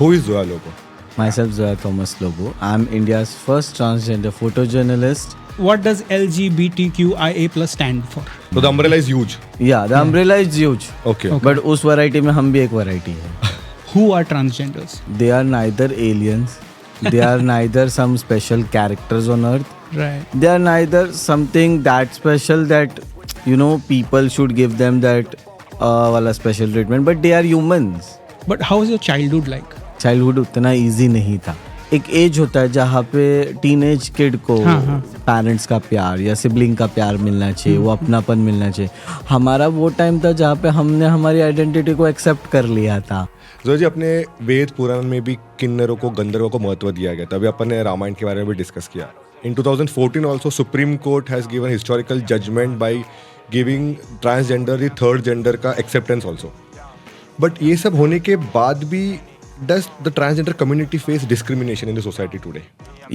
Who is Zoya Lobo? Myself, Zoya Thomas Lobo. I'm India's first transgender photojournalist. What does LGBTQIA+ stand for? So the umbrella is huge. Yeah, the umbrella is huge. Okay. But उस variety में हम भी एक variety है. Who are transgenders? They are neither aliens. They are neither some special characters on earth. Right. They are neither something that special that people should give them that वाला special treatment. But they are humans. But how was your childhood like? Childhood उतना easy नहीं था. एक as होता है जहाँ पे teenage kid को पेरेंट्स का प्यार या सिबलिंग का प्यार मिलना चाहिए, वो अपनापन मिलना चाहिए. हमारा वो टाइम था जहाँ पे हमने हमारी आइडेंटिटी को एक्सेप्ट कर लिया था. जोया जी, अपने वेद पुराण में भी किन्नरों को, गंधर्वों को महत्व दिया गया था. अभी अपन ने रामायण के बारे में भी डिस्कस किया. In 2014 also Supreme Court has given historical judgement by giving transgender the third gender का एक्सेप्टेंस ऑल्सो. बट ये सब होने के बाद भी does the transgender community face discrimination in the society today?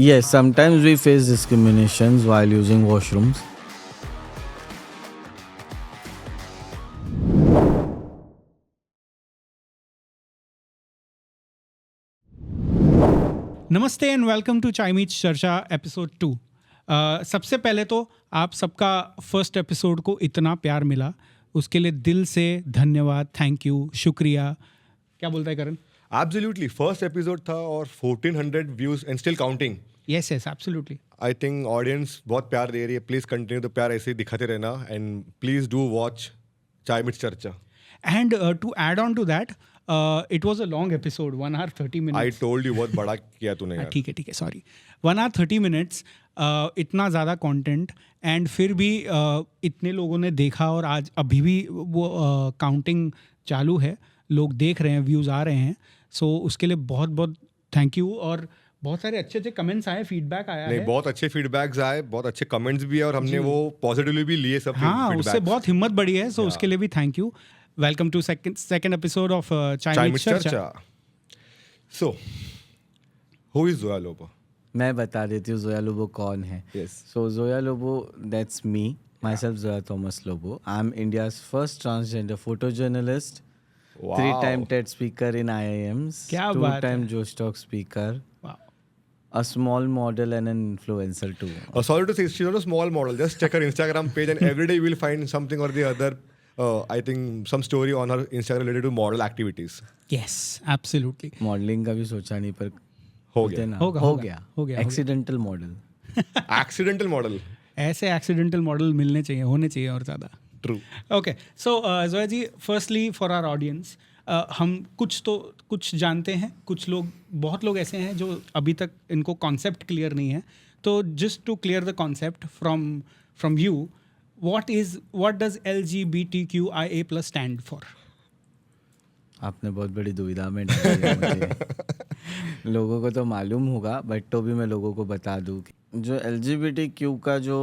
Yes, sometimes we face discriminations while using washrooms. नमस्ते and welcome to चाय meets चर्चा एपिसोड 2. सबसे पहले तो आप सबका फर्स्ट एपिसोड को इतना प्यार मिला, उसके लिए दिल से धन्यवाद, थैंक यू, शुक्रिया. क्या बोलता है करण? Absolutely. First episode था और 1400 views and still counting. Yes, absolutely. I think audience बहुत प्यार दे रही है. Please continue तो प्यार ऐसे ही दिखाते रहना and please do watch चाय मिट्स चर्चा. And to add on to that, it was a long episode, 1 hour 30 minutes. I told you बहुत बड़ा किया तूने यार. ठीक है, सॉरी. 1 hour 30 minutes, इतना ज़्यादा कंटेंट एंड फिर भी इतने लोगों ने देखा और आज अभी भी वो काउंटिंग चालू है, लोग देख रहे हैं, व्यूज़ आ रहे हैं. सो उसके लिए बहुत बहुत थैंक यू. और बहुत सारे अच्छे अच्छे कमेंट्स आए, फीडबैक आया नहीं, है. बहुत अच्छे फीडबैक्स आए, बहुत अच्छे कमेंट्स भी है और हमने वो पॉजिटिवली भी लिए सब. हाँ, उससे बहुत हिम्मत बढ़ी है. सो उसके लिए भी thank you. Welcome to second episode of Chai meets Charcha. So who is Zoya Lobo? मैं बता देती हूँ जोया लोबो कौन है. So Zoya Lobo, that's me. Myself, Zoya Thomas Lobo. I'm India's first transgender photojournalist. Wow. 3-time TED speaker in IIMs. क्या बात है. 2-time Josh Talk speaker. Wow. A small model and an influencer too. Sorry to say, she's not a small model. Just check her Instagram page and every day you will find something or the other. I think some story on her Instagram related to model activities. Yes, absolutely. Modelling का भी सोचा नहीं पर हो गया. हो गया. Accidental model. Accidental model. ऐसे एक्सीडेंटल मॉडल मिलने चाहिए, होने चाहिए और ज़्यादा. True. Okay, so Zoya ji, firstly for our audience, हम कुछ जानते हैं, बहुत लोग ऐसे हैं जो अभी तक इनको कॉन्सेप्ट क्लियर नहीं है. तो just to clear the concept from you, what does LGBTQIA+ stand for? आपने बहुत बड़ी दुविधा में डाल दिया मुझे. लोगों को तो मालूम होगा बट तो भी मैं लोगों को बता दूं कि जो LGBTQ का जो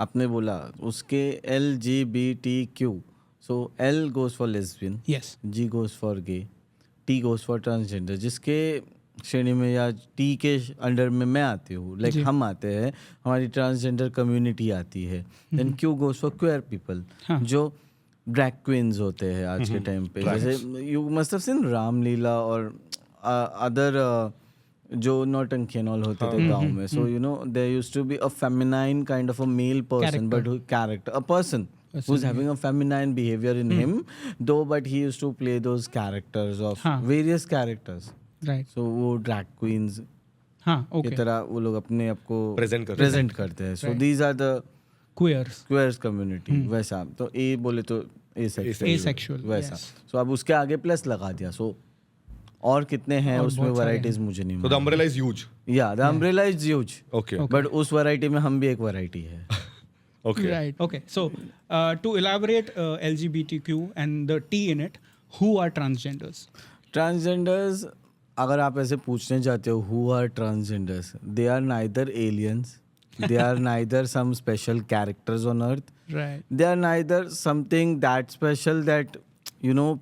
आपने बोला उसके LGBTQ, so L goes for lesbian, Yes. G goes for gay, T goes for transgender, जिसके श्रेणी में या T के अंडर में मैं आती हूँ, लाइक हम आते हैं, हमारी ट्रांसजेंडर कम्युनिटी आती है. Then Q goes for queer people, जो ड्रैग क्वींस होते हैं आज के टाइम पे. जैसे you must have seen Ramlila और अदर जो नौटंकी एंड ऑल होते थे गांव में. So there used to be a feminine kind of a male person but character, a person who's having a feminine behavior in him though, but he used to play those characters of various characters. Right. So वो drag queens okay. की तरह वो लोग अपने आप को present करते हैं. So these are the queers community. वैसा तो A बोले तो asexual वैसा. So अब उसके आगे प्लस लगा दिया. So और कितने हैं उसमें वैरायटीज मुझे नहीं. So the umbrella is huge. Yeah, the umbrella is huge. Okay. But उस वैरायटी में हम भी एक वैरायटी है. Okay. Right. Okay. So to elaborate LGBTQ and the T in it, who are transgenders? Transgenders, अगर आप ऐसे पूछने जाते हो who are transgenders, they are neither aliens, they are neither some special characters on earth. Right. They are neither something that special that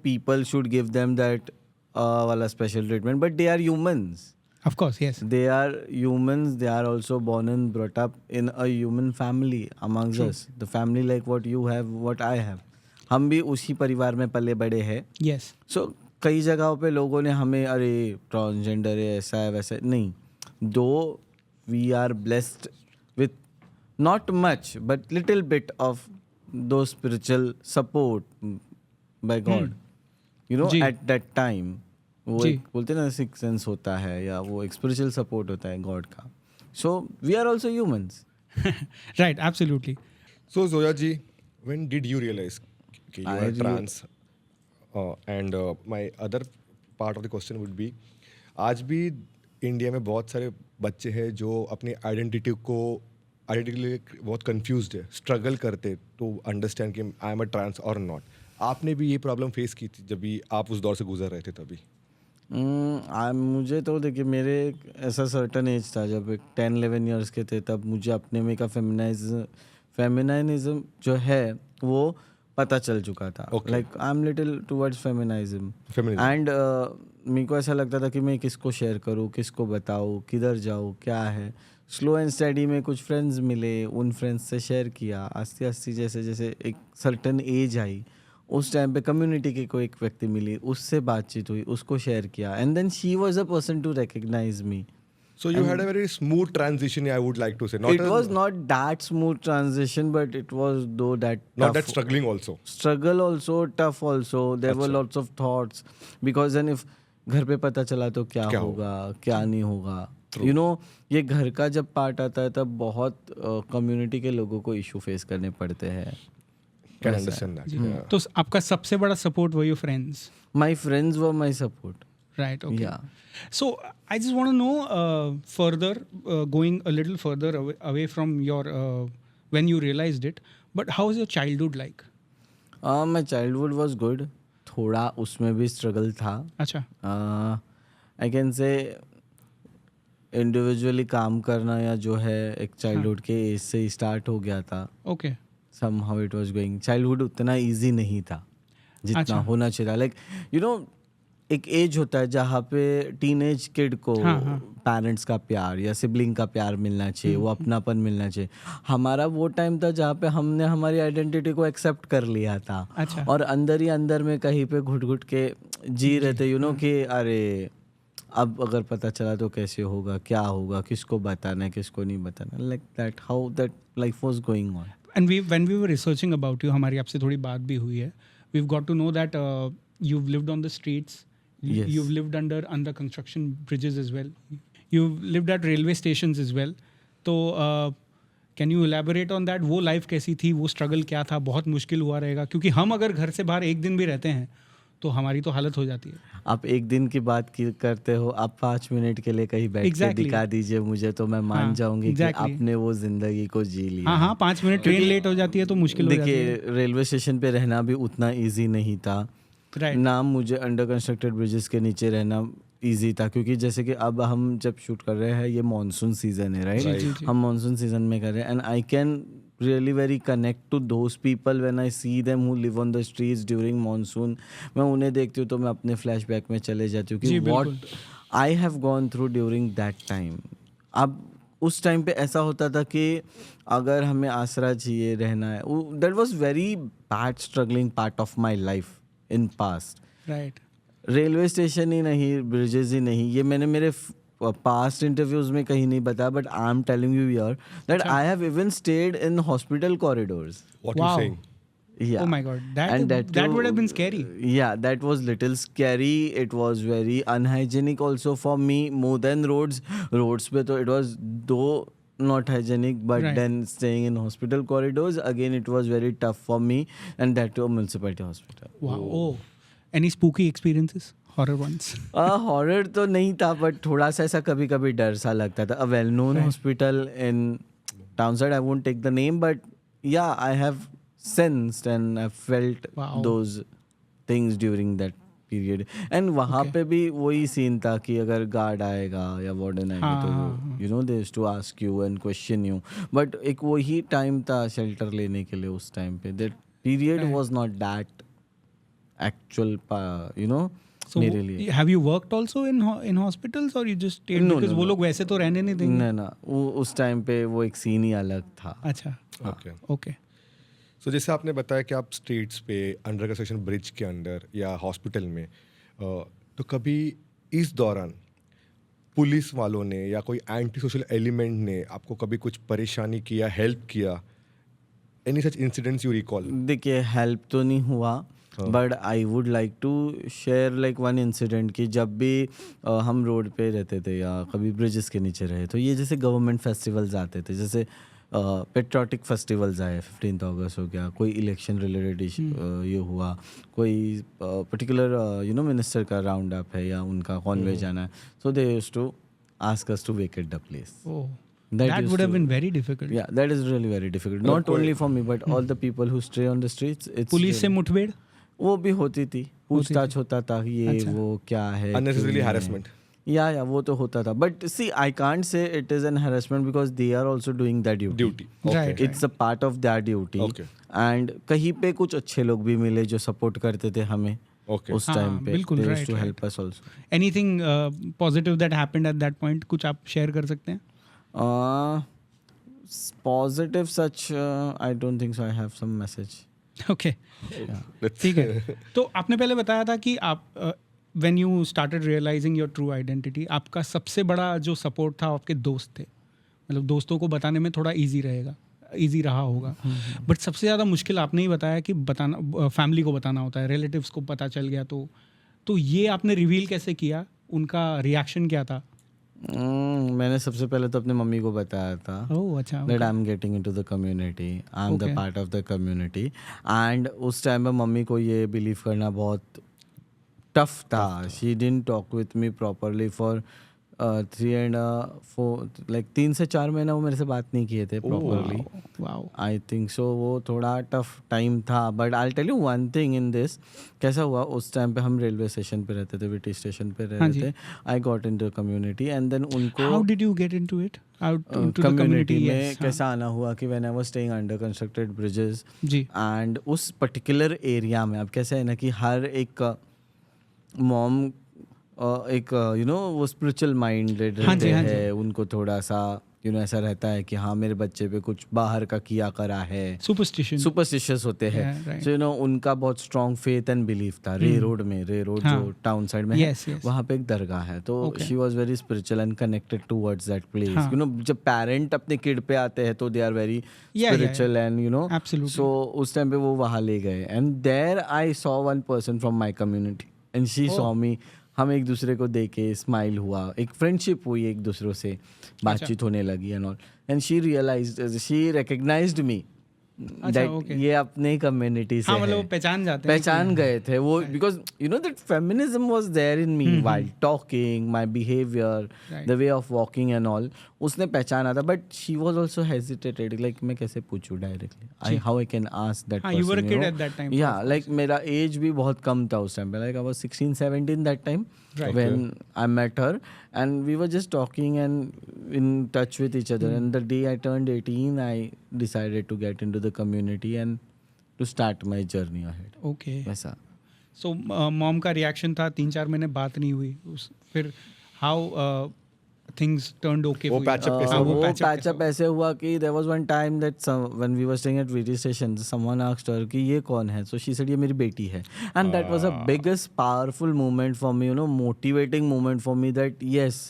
people should give them that wala special treatment, but they are humans. Of course, yes. They are humans. They are also born and brought up in a human family amongst us. The family like what you have, what I have. हम भी उसी परिवार में पले बड़े हैं. Yes. So कई जगहों पे लोगों ने हमें अरे ट्रांसजेंडर है, ऐसा है वैसा है, नहीं, though we are blessed with not much but little bit of though spiritual support by God, you know, जी। At that time. वो जी। एक बोलते हैं ना सिक्स सेंस होता है, या वो एक स्पिरिचुअल सपोर्ट होता है गॉड का। So we are also humans. Right, absolutely. So Zoya ji, when did you realize कि you I are re- trans? And my other part of the question would be, आज भी India में बहुत सारे बच्चे हैं जो अपनी आइडेंटिटी के लिए बहुत कंफ्यूज्ड है, स्ट्रगल करते टू अंडरस्टैंड कि आई एम अ ट्रांस और नॉट। आपने भी ये प्रॉब्लम फेस की थी जब भी आप उस दौर से गुजर रहे थे तभी? मुझे तो देखिए, मेरे एक ऐसा सर्टन एज था जब 10-11 इयर्स के थे, तब मुझे अपने में का फेमिनाइनिज्म जो है वो पता चल चुका था। Okay. Like I am little towards feminism Feminism. And मेरे को ऐसा लगता था कि मैं किसको शेयर करूँ, किसको बताऊँ, किधर जाऊँ, क्या है। स्लो एंड स्टडी में कुछ फ्रेंड्स मिले, उन फ्रेंड्स से शेयर किया, आस्ते आस्ते जैसे जैसे एक सर्टन एज आई, उस टाइम पे कम्युनिटी के कोई एक व्यक्ति मिली, उससे बातचीत हुई, उसको शेयर किया, and then she was a person to recognise me. So you had a very smooth transition, I would like to say. It was not that smooth transition, but it was though that not tough. that struggling also. Struggle also, tough also. There were अच्छा। lots of thoughts because then if घर पे पता चला तो क्या क्या होगा, क्या नहीं होगा, True. you know, ये घर का जब पार्ट आता है तब बहुत कम्युनिटी के लोगों को इशू फेस करने पड़ते हैं। Can understand that. Yeah. तो आपका सबसे बड़ा support were your friends. My friends were my support. Right, okay. Yeah. So I just want to know further, going a little further away from your when you realized it. But how was your childhood like? My childhood was good. थोड़ा उसमें भी struggle था। अच्छा. I can say individually काम करना या जो है एक चाइल्डहुड के एज से ही स्टार्ट हो गया था। Okay. somehow it was going, childhood उतना इजी नहीं था जितना अच्छा। होना चाहिए। लाइक यू नो, एक एज होता है जहाँ पे टीनेज किड को हाँ। पेरेंट्स का प्यार या सिबलिंग का प्यार मिलना चाहिए, वो अपनापन मिलना चाहिए। हमारा वो टाइम था जहाँ पे हमने हमारी आइडेंटिटी को एक्सेप्ट कर लिया था, अच्छा। और अंदर ही अंदर में कहीं पे घुट घुट के जी रहे थे, यू नो, कि अरे अब अगर पता चला तो कैसे होगा, क्या होगा, किसको बताना है, किसको नहीं बताना, like that, how that life was going on. And when we were researching about you, हमारी आपसे थोड़ी बात भी हुई है. We've got to know that you've lived on the streets. Yes. You've lived under construction bridges as well. You've lived at railway stations as well. तो can you elaborate on that? वो life कैसी थी, वो struggle क्या था? बहुत मुश्किल हुआ रहेगा क्योंकि हम अगर घर से बाहर एक दिन भी रहते हैं तो हमारी तो हालत हो जाती है. आप एक दिन की बात करते हो, आप 5 मिनट के लिए कहीं बैठ के Exactly. दिखा दीजिए मुझे, तो मैं मान हाँ, जाऊंगी exactly. कि आपने वो जिंदगी को जी लिया। हाँ हाँ, 5 मिनट ट्रेन लेट हो जाती है तो मुश्किल हो जाती है. देखिए, रेलवे स्टेशन पे रहना भी उतना इजी नहीं था Right. ना, मुझे अंडर कंस्ट्रक्टेड ब्रिजेस के नीचे रहना इजी था, क्योंकि जैसे कि अब हम जब शूट कर रहे हैं, ये मानसून सीजन है, जी, जी, राइट? जी. हम मानसून सीजन में कर रहे हैं, and I can really very connect to those people when I see them who live on the streets during monsoon. मैं उन्हें देखती हूँ तो मैं अपने flashback में चले जाती हूँ कि जी, what बिल्कुल. I have gone through during that time. अब उस टाइम पे ऐसा होता था कि अगर हमें आसरा चाहिए, रहना है, that was very bad struggling part of my life in past. Right. Railway station ही नहीं, ब्रिजेस ही नहीं, ये मैंने मेरे पास्ट इंटरव्यूज में कहीं नहीं बताया, but I am telling you here that I have even stayed in hospital corridors. What Wow. you saying? Yeah. Oh my God. And That would have been scary. Yeah, that was little scary. It was very unhygienic also for me, more than roads. Roads पे तो it was though not hygienic, but Right. then staying in hospital corridors, again it was very tough for me, and that to a municipality hospital. Wow. Oh. Any spooky experiences? Horror ones? Horror तो नहीं था, but थोड़ा सा ऐसा कभी कभी डर सा लगता था। A well known hospital in town side, I won't take the name, but yeah I have sensed and I felt Wow. Those things during that period. And वहाँ Okay. पे भी वही सीन था कि अगर गार्ड आएगा या वार्डन आएगा तो हाँ. You know they to ask you and question you, but एक वही टाइम था शेल्टर लेने के लिए उस टाइम पे। That period Right. Was not that actual, you know, So मेरे लिए। have you worked also in hospitals or you just stayed? No, because no, वो no. लोग वैसे तो रहने नहीं देंगे. ना वो उस टाइम पे वो एक सीन ही अलग था। अच्छा. Okay. Okay. So जैसे आपने बताया कि आप स्ट्रीट्स पे अंडर कंस्ट्रक्शन ब्रिज के अंदर या हॉस्पिटल में तो कभी इस दौरान पुलिस वालों ने या कोई एंटी सोशल एलिमेंट ने आपको कभी कुछ परेशानी किया, हेल्प किया? Any such incidents you recall? देखिए हेल्प तो नहीं हुआ, but I would like to share like one incident कि जब भी हम रोड पे रहते थे या कभी ब्रिजेस के नीचे रहे, तो ये जैसे गवर्नमेंट फेस्टिवल्स आते थे, जैसे पेट्रियाटिक फेस्टिवल्स आए, 15 अगस्त हो गया, कोई इलेक्शन रिलेटेड ये हुआ, कोई पर्टिकुलर मिनिस्टर का राउंड अप है या उनका कॉन्वे जाना है, so they used to ask us to vacate the place. Oh, That that used would have to- been very difficult. Yeah, that is really very difficult. Not only for me, but all the people who stray on the streets. It's police से मुठभेड़? वो भी होती थी, पूछताछ होता था ये अच्छा. वो क्या है, Unnecessarily क्यों है. harassment. या वो तो होता था, but see I can't say it is an harassment because they are also doing their duty. Duty. Right. It's a part of their duty. Okay. And कहीं पे कुछ अच्छे लोग भी मिले जो सपोर्ट करते थे हमें ओके. उस हाँ, टाइम पे. बिल्कुल, They used right, to right. help us also. Anything positive that happened at that point? कुछ आप शेयर कर सकते हैं? Positive such I don't think so. I have some message. Okay. ठीक है. तो आपने पहले बताया था कि आप when you started realizing your true identity, आपका सबसे बड़ा जो सपोर्ट था आपके दोस्त थे. मतलब दोस्तों को बताने में थोड़ा ईजी रहा होगा. बट सबसे ज़्यादा मुश्किल आपने ही बताया कि बताना, फैमिली को बताना होता है, रिलेटिव्स को पता चल गया तो ये आपने रिवील कैसे किया? उनका रिएक्शन क्या था? मैंने सबसे पहले तो अपने मम्मी को बताया था ओह अच्छा. that I'm getting into the community, I'm the Okay. part of the community. And उस टाइम पे मम्मी को ये बिलीव करना बहुत टफ था. She didn't talk with me properly for 3 and 4 like 3 से 4 महीना वो मेरे से बात नहीं किए थे properly. Wow. I think so वो थोड़ा टफ टाइम था. But I tell you one thing in this. कैसा हुआ, उस टाइम पे हम रेलवे स्टेशन पे रहते थे, विटी स्टेशन पे हाँ रहते जी. थे. I got into community and then उनको How did you get into it? Out into the community community? में Yes. कैसा आना हुआ कि when I was staying under constructed bridges जी. एंड उस पर्टिकुलर एरिया में अब कैसा है ना कि हर एक मॉम एक वो स्पिरिचुअल माइंडेड हाँ जी, रहते हाँ जी. हैं, उनको थोड़ा सा ऐसा रहता है कि हाँ मेरे बच्चे पे कुछ बाहर का किया करा है, Superstition. सुपरस्टिशियस होते हैं. Yeah, right. सो उनका बहुत स्ट्रॉन्ग फेथ एंड बिलीफ था. रे रोड हाँ. जो टाउन साइड में Yes, है, yes. वहाँ पे एक दरगाह है. तो Okay. She was very spiritual and connected towards that place. हाँ. जब पेरेंट अपने किड पे आते हैं तो they are very Yeah, spiritual and Absolutely. So उस टाइम पे वो वहाँ ले गए and there I saw one person from my community and she saw me. हम एक दूसरे को देख के स्माइल हुआ, एक फ्रेंडशिप हुई एक दूसरों से, बातचीत होने लगी and all. And she realised, she recognised me that okay. ये अपने कम्युनिटी से हाँ मतलब वो है. पहचान जाते हैं. पहचान गए थे वो because that feminism was there in me while talking, my behaviour, Right. The way of walking and all. उसने पहचाना था but she was also hesitated like मैं कैसे पूछूं directly, how I can ask that हाँ, you were a kid at that time. या like मेरा age भी बहुत कम था उस टाइम पे. Like I was 16-17 that time Right. when I met her and we were just talking and in touch with each other. And the day I turned 18 I decided to get into the community and to start my journey ahead. Okay. वैसा. So mom का reaction था, 3-4 महीने बात नहीं हुई. फिर how things turned okay. वो patch up कैसे वो हुआ? पैच अप ऐसे हुआ कि there was one time that when we were staying at VT station, someone asked her कि ये कौन है. So she said ये मेरी बेटी है. And that was a biggest powerful moment for me, motivating moment for me that yes,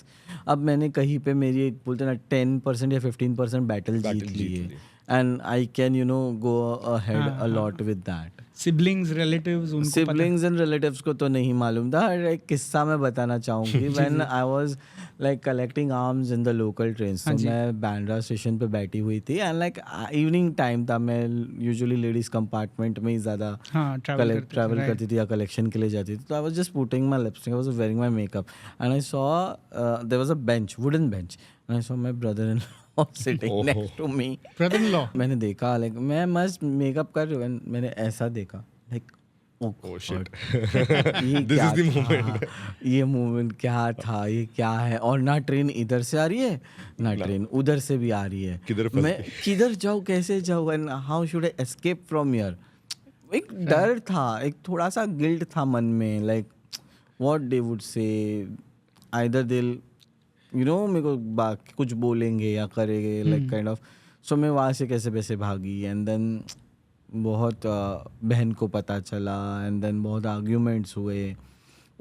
अब मैंने कहीं पे मेरी एक बोलते ना 10% या 15% बैटल जीत ली है. And I can go ahead a lot with that. Siblings, relatives, उनको पता. सिबलिंग्स एंड रिलेटिव्स को तो नहीं मालूम था. एक किस्सा मैं बताना चाहूँगी. When I was like collecting arms in the local trains, तो मैं बांद्रा स्टेशन पे बैठी हुई थी एंड लाइक इवनिंग टाइम था. मैं यूजुअली लेडीज कंपार्टमेंट में ही ज़्यादा हाँ, ट्रैवल करती थी या कलेक्शन के लिए जाती थी. तो I was just putting my lipstick, I was wearing my makeup and I saw there was a bench, wooden bench, and I saw my brother in law sitting next to me. Brother in law. मैंने देखा like मैं मस्त makeup कर रही हूँ, मैंने ऐसा देखा लाइक Oh shit. ये This क्या is the था? moment. ये मोमेंट क्या था, ये क्या है. और ना ट्रेन इधर से आ रही है ना ट्रेन उधर से भी आ रही है. किधर फंस मैं किधर जाऊँ, कैसे जाऊँ, and how should I escape from here. एक डर था, एक थोड़ा सा गिल्ट था मन में, like what they would say, either they मेरे को कुछ बोलेंगे या करेंगे लाइक काइंड ऑफ. सो मैं वहाँ से कैसे वैसे भागी एंड देन बहुत बहन को पता चला एंड देन बहुत आर्ग्यूमेंट्स हुए.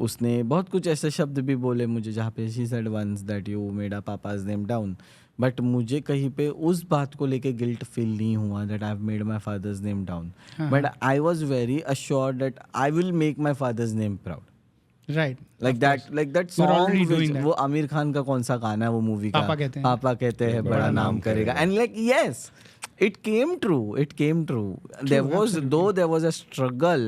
उसने बहुत कुछ ऐसे शब्द भी बोले मुझे जहाँ पे she said once that you made a papa's name down, but मुझे कहीं पे उस बात को लेके गिल्ट फील नहीं हुआ that I have made my father's name down, but I was very assured that I will make my father's name proud. Right, like that You're already song doing which that. वो आमिर खान का कौन सा गाना है वो movie का, पापा कहते हैं। पापा कहते हैं बड़ा नाम करेगा, and like yes it came true there was though there was a struggle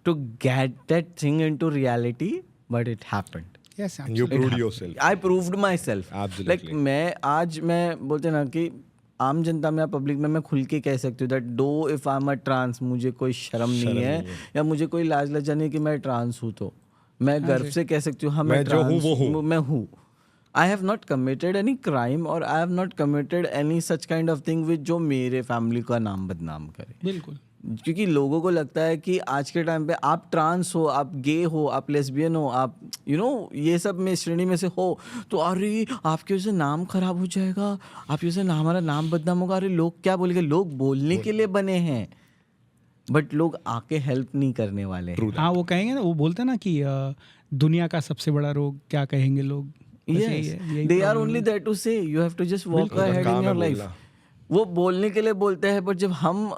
to get that thing into reality, but it happened. Yes, And you proved yourself. I proved myself. Absolutely. Like मैं बोलते ना कि आम जनता में या public में मैं खुल के कह सकती हूँ that though if I am a trans मुझे कोई शर्म नहीं है या मुझे कोई लाज लज्जा नहीं कि मैं ट्रांस हूँ, तो मैं गर्व से कह सकती हूँ हाँ मैं जो हूँ वो हूँ, मैं हूँ. I have not committed any crime और I have not committed any such kind of thing which जो मेरे फैमिली का नाम बदनाम करे. बिल्कुल. क्योंकि लोगों को लगता है कि आज के टाइम पे आप ट्रांस हो, आप गे हो, आप लेस्बियन हो, आप ये सब में श्रेणी में से हो, तो अरे आपकी वजह से नाम खराब हो जाएगा, आपकी वजह से हमारा नाम बदनाम होगा, अरे लोग क्या बोलेंगे. लोग बोलने के लिए बने हैं बट लोग आके हेल्प नहीं करने वाले हैं. हाँ, वो कहेंगे ना, वो बोलते हैं ना कि दुनिया का सबसे बड़ा रोग क्या कहेंगे लोग. Yes, they are only there to say you have to just walk ahead in your life. वो बोलने के लिए बोलते हैं, पर जब हम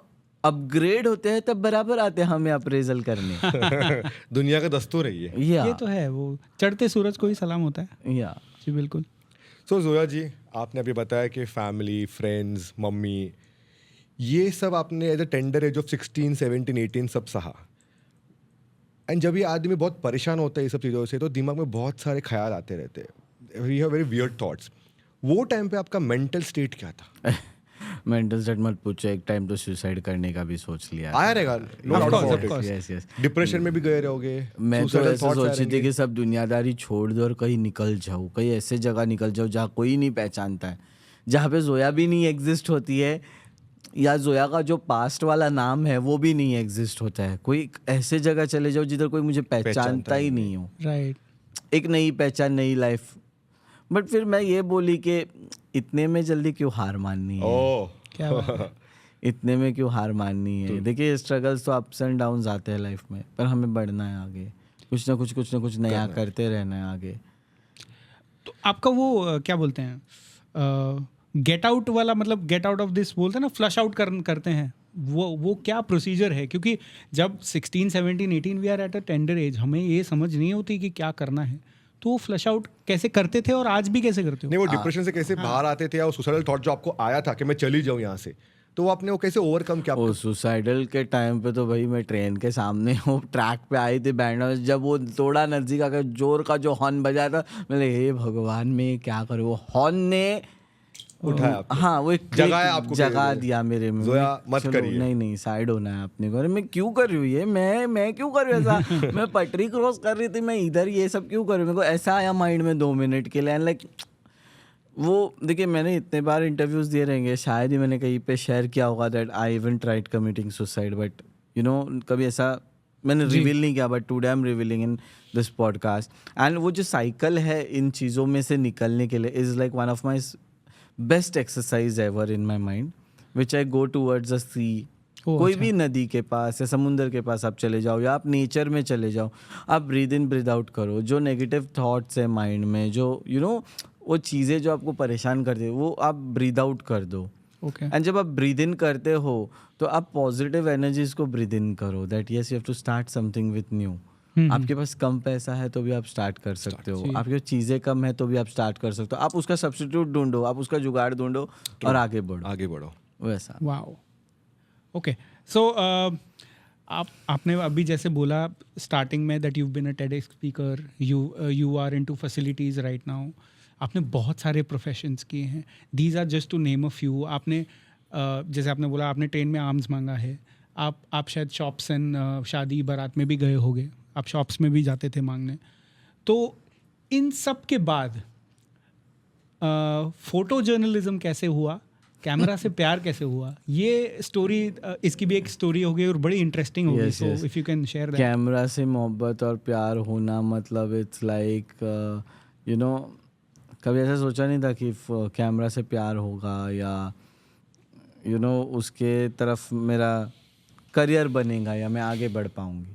अपग्रेड होते हैं तब बराबर आते हैं हमें अप्रेजल करने. दुनिया का दस्तूर है ये. ये तो है, वो चढ़ते सूरज को ही सलाम होता है. या जी बिल्कुल. सो जोया जी, आपने अभी बताया कि फैमिली, फ्रेंड्स, मम्मी, ये सब आपने as a tender age of 16, 17, 18 सब सहा. एंड जब ये आदमी बहुत परेशान होता है ये सब चीज़ों से, तो दिमाग में बहुत सारे ख्याल आते रहते हैं. We have very weird thoughts. वो टाइम पे आपका मेंटल स्टेट क्या था? मेंटल स्टेट मत पूछो, एक टाइम तो सुसाइड करने का भी सोच लिया. आया रहेगा, यस यस. डिप्रेशन में भी गए रहोगे. मैं तो ऐसे सोची थी कि सब दुनियादारी छोड़ दो और कहीं निकल जाओ, कहीं ऐसे जगह निकल जाओ जहाँ कोई नहीं पहचानता है, जहाँ पे जोया भी नहीं एग्जिस्ट होती है, या जोया का जो पास्ट वाला नाम है वो भी नहीं एग्जिस्ट होता है. कोई ऐसे जगह चले जाओ जिधर कोई मुझे पहचानता ही नहीं हो. राइट. एक नई पहचान, नई लाइफ. बट फिर मैं ये बोली कि इतने में जल्दी क्यों हार माननी है. क्या बात है. इतने में क्यों हार माननी है. देखिए स्ट्रगल्स तो अप्स एंड डाउन्स आते हैं लाइफ में, पर हमें बढ़ना है आगे, कुछ ना कुछ नया करते रहना है आगे. तो आपका वो क्या बोलते हैं गेट आउट वाला, मतलब गेट आउट ऑफ दिस बोलते हैं ना, फ्लश आउट करते हैं, वो क्या प्रोसीजर है? क्योंकि जब 16, 17, 18 we are at a tender age, हमें ये समझ नहीं होती कि क्या करना है, तो वो फ्लश आउट कैसे करते थे और आज भी कैसे करते हो? नहीं, वो डिप्रेशन से कैसे बाहर आते थे, या सुसाइडल थॉट जो आपको आया था कि मैं चली जाऊँ यहाँ से, तो वो आपने वो कैसे ओवरकम किया? वो सुसाइडल के टाइम पे तो भाई मैं ट्रेन के सामने वो ट्रैक पे आई थी बैंड, जब वो थोड़ा नजदीक आकर जोर का जो हॉर्न बजाया था, मैंने हे भगवान मैं क्या करूँ. वो हॉर्न ने उठाया आपको. हाँ, वो एक जगा दिया मेरे में. जोया मत करिए. नहीं साइड होना है अपने को. मैं क्यों कर रही हूँ ये, मैं क्यों कर रही हूँ ऐसा. मैं पटरी क्रॉस कर रही थी, मैं इधर ये सब क्यों कर रही हूँ. मेरे को ऐसा आया माइंड में 2 मिनट के लिए. एंड लाइक वो देखिए, मैंने इतने बार इंटरव्यूज दिए रहेंगे, शायद ही मैंने कहीं पे शेयर किया होगा that I even tried committing suicide, but कभी ऐसा मैंने रिवील नहीं किया. But today I am revealing in this podcast. And वो जो साइकिल है इन चीज़ों में से निकलने के लिए is like one of my best exercise ever in my mind, which I go towards the sea. कोई भी नदी के पास या समुंदर के पास आप चले जाओ, या आप नेचर में चले जाओ, आप ब्रीद इन ब्रीद आउट करो. जो नेगेटिव थॉट्स है माइंड में, जो वो चीज़ें जो आपको परेशान करती है, वो आप ब्रीद आउट कर दो. एंड जब आप ब्रीद इन करते हो तो आप पॉजिटिव एनर्जीज को ब्रीद इन करो. That yes you have to start something with new. आपके पास कम पैसा है तो भी आप स्टार्ट कर सकते हो, आपके पास चीज़ें कम है तो भी आप स्टार्ट कर सकते हो. आप उसका सब्स्टिट्यूट ढूंढो, आप उसका जुगाड़ ढूंढो और आगे बढ़ो वैसा. वाओ. ओके, सो आपने अभी जैसे बोला स्टार्टिंग में that you been a TEDx speaker, you are into facilities right now. आपने बहुत सारे प्रोफेशंस किए हैं. These are just to name a few. आपने जैसे आपने बोला आपने ट्रेन में आर्म्स मांगा है. आप शायद शॉप्स एंड शादी बारात में भी गए होगे, आप शॉप्स में भी जाते थे मांगने. तो इन सब के बाद फोटो जर्नलिज्म कैसे हुआ, कैमरा से प्यार कैसे हुआ, ये स्टोरी, इसकी भी एक स्टोरी होगी और बड़ी इंटरेस्टिंग होगी. So if you can share that. Camera से मोहब्बत और प्यार होना मतलब इट्स लाइक कभी ऐसा सोचा नहीं था कि कैमरा से प्यार होगा या उसके तरफ मेरा करियर बनेगा या मैं आगे बढ़ पाऊंगी.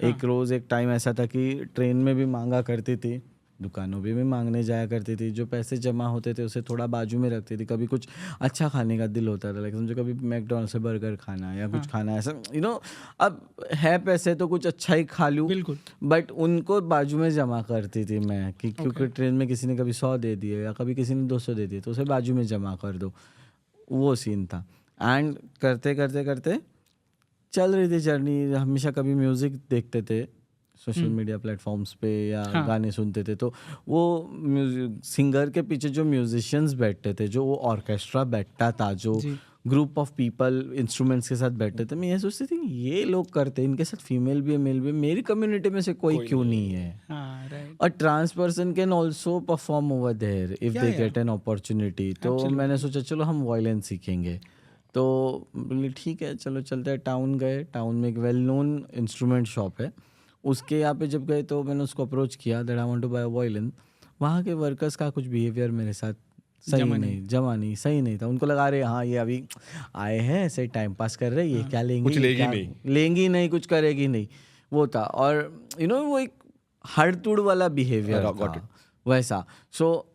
एक रोज़ एक टाइम ऐसा था कि ट्रेन में भी मांगा करती थी, दुकानों पे भी मांगने जाया करती थी, जो पैसे जमा होते थे उसे थोड़ा बाजू में रखती थी। कभी कुछ अच्छा खाने का दिल होता था, लाइक समझो कभी मैकडॉनल्ड्स से बर्गर खाना या कुछ खाना, ऐसा अब है पैसे तो कुछ अच्छा ही खा लूँ, बिल्कुल। बट उनको बाजू में जमा करती थी मैं कि क्योंकि ट्रेन में किसी ने कभी 100 दे दिए या कभी किसी ने 200 दे दिए तो उसे बाजू में जमा कर दो, वो सीन था। एंड करते करते करते चल रही थी जर्नी। हमेशा कभी म्यूज़िक देखते थे सोशल मीडिया प्लेटफॉर्म्स पे या गाने सुनते थे, तो वो सिंगर के पीछे जो म्यूजिशियंस बैठते थे, जो वो ऑर्केस्ट्रा बैठता था, जो ग्रुप ऑफ पीपल इंस्ट्रूमेंट्स के साथ बैठते थे, मैं ये सोचती थी ये लोग करते, इनके साथ फीमेल भी है मेल भी है, मेरी कम्युनिटी में से कोई क्यों नहीं है। और trans person can also perform over there if they get an opportunity. तो मैंने सोचा चलो हम वायलिन सीखेंगे, तो बोले ठीक है चलो चलते हैं। टाउन गए, टाउन में एक वेल नोन इंस्ट्रूमेंट शॉप है, उसके यहाँ पे जब गए तो मैंने उसको अप्रोच किया that I want to buy violin. वहाँ के वर्कर्स का कुछ बिहेवियर मेरे साथ सही नहीं सही नहीं था। उनको लगा रहे हाँ ये अभी आए हैं ऐसे टाइम पास कर रहे, ये क्या लेंगे, कुछ लेंगी नहीं, कुछ करेगी नहीं, वो था। और वो एक हड़तुड़ वाला बिहेवियर था वैसा। सो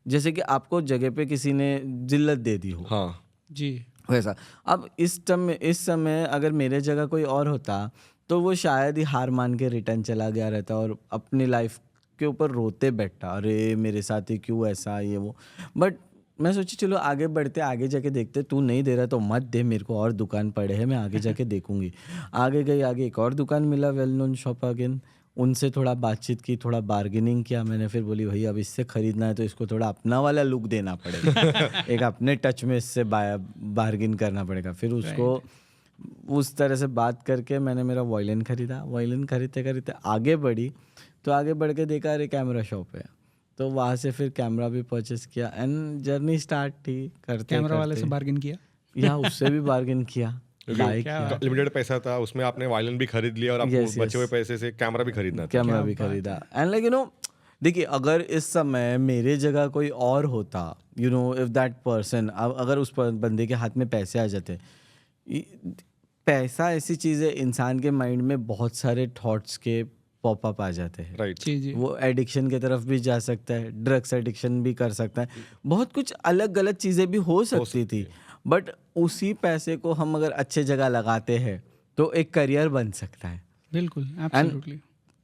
जैसे कि आपको जगह पे किसी ने जिल्लत दे दी हो, हाँ जी वैसा। अब इस समय अगर मेरे जगह कोई और होता तो वो शायद ही हार मान के रिटर्न चला गया रहता और अपनी लाइफ के ऊपर रोते बैठा, अरे मेरे साथ ही क्यों ऐसा ये वो। बट मैं सोची चलो आगे बढ़ते, आगे जाके देखते, तू नहीं दे रहा तो मत दे, मेरे को और दुकान पड़े हैं, मैं आगे जाके देखूंगी। आगे गई, आगे एक और दुकान मिला वेल नोन शॉप अगेन, उनसे थोड़ा बातचीत की, थोड़ा बार्गेनिंग किया मैंने। फिर बोली भाई अब इससे ख़रीदना है तो इसको थोड़ा अपना वाला लुक देना पड़ेगा एक अपने टच में इससे बार्गेन करना पड़ेगा। फिर उसको उस तरह से बात करके मैंने मेरा वायलिन ख़रीदा। वायलिन खरीदते खरीदते आगे बढ़ी, तो आगे बढ़ के देखा अरे कैमरा शॉप है, तो वहाँ से फिर कैमरा भी परचेस किया एंड जर्नी स्टार्ट थी। करते कैमरा वाले से बार्गेन किया या उससे भी बार्गेन किया, लिमिटेड पैसा था उसमें, आपने वायलिन भी खरीद लिया और आपको बचे हुए पैसे से कैमरा भी खरीदना था। कैमरा भी खरीदा एंड लाइक देखिए अगर इस समय मेरे जगह कोई और होता, इफ दैट पर्सन, अगर उस बंदे के हाथ में पैसे आ जाते, पैसा ऐसी चीज़ है इंसान के माइंड में बहुत सारे थॉट्स के पॉपअप आ जाते हैं, राइट। वो एडिक्शन की तरफ भी जा सकता है, ड्रग्स एडिक्शन भी कर सकता है, बहुत कुछ अलग गलत चीज़ें भी हो सकती थी। बट उसी पैसे को हम अगर अच्छे जगह लगाते हैं तो एक करियर बन सकता है। बिल्कुल, एब्सोल्युटली।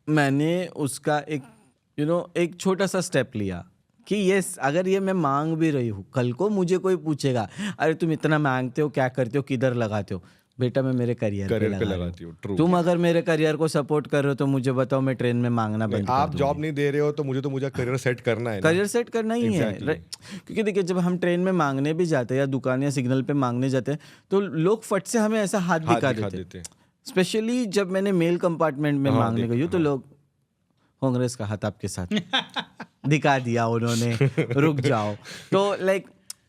मैंने उसका एक छोटा सा स्टेप लिया कि यस अगर ये मैं मांग भी रही हूँ, कल को मुझे कोई पूछेगा अरे तुम इतना मांगते हो, क्या करते हो, किधर लगाते हो, बेटा मैं मेरे करियर पे लगाती हूँ। तुम अगर मेरे करियर को सपोर्ट कर रहे हो तो मुझे बताओ, मैं ट्रेन में मांगना बंद कर दूंगी। आप जॉब नहीं दे रहे हो तो मुझे करियर सेट करना है, करियर सेट करना ही है। क्योंकि देखिए जब हम ट्रेन में मांगने भी जाते हैं या दुकान या सिग्नल पे मांगने जाते हैं तो लोग फट से हमें ऐसा हाथ दिखा देते हैं। स्पेशली जब मैंने मेल कंपार्टमेंट में मांगने गई तो लोग कांग्रेस का हाथ आपके साथ दिखा दिया उन्होंने, रुक जाओ। तो लाइक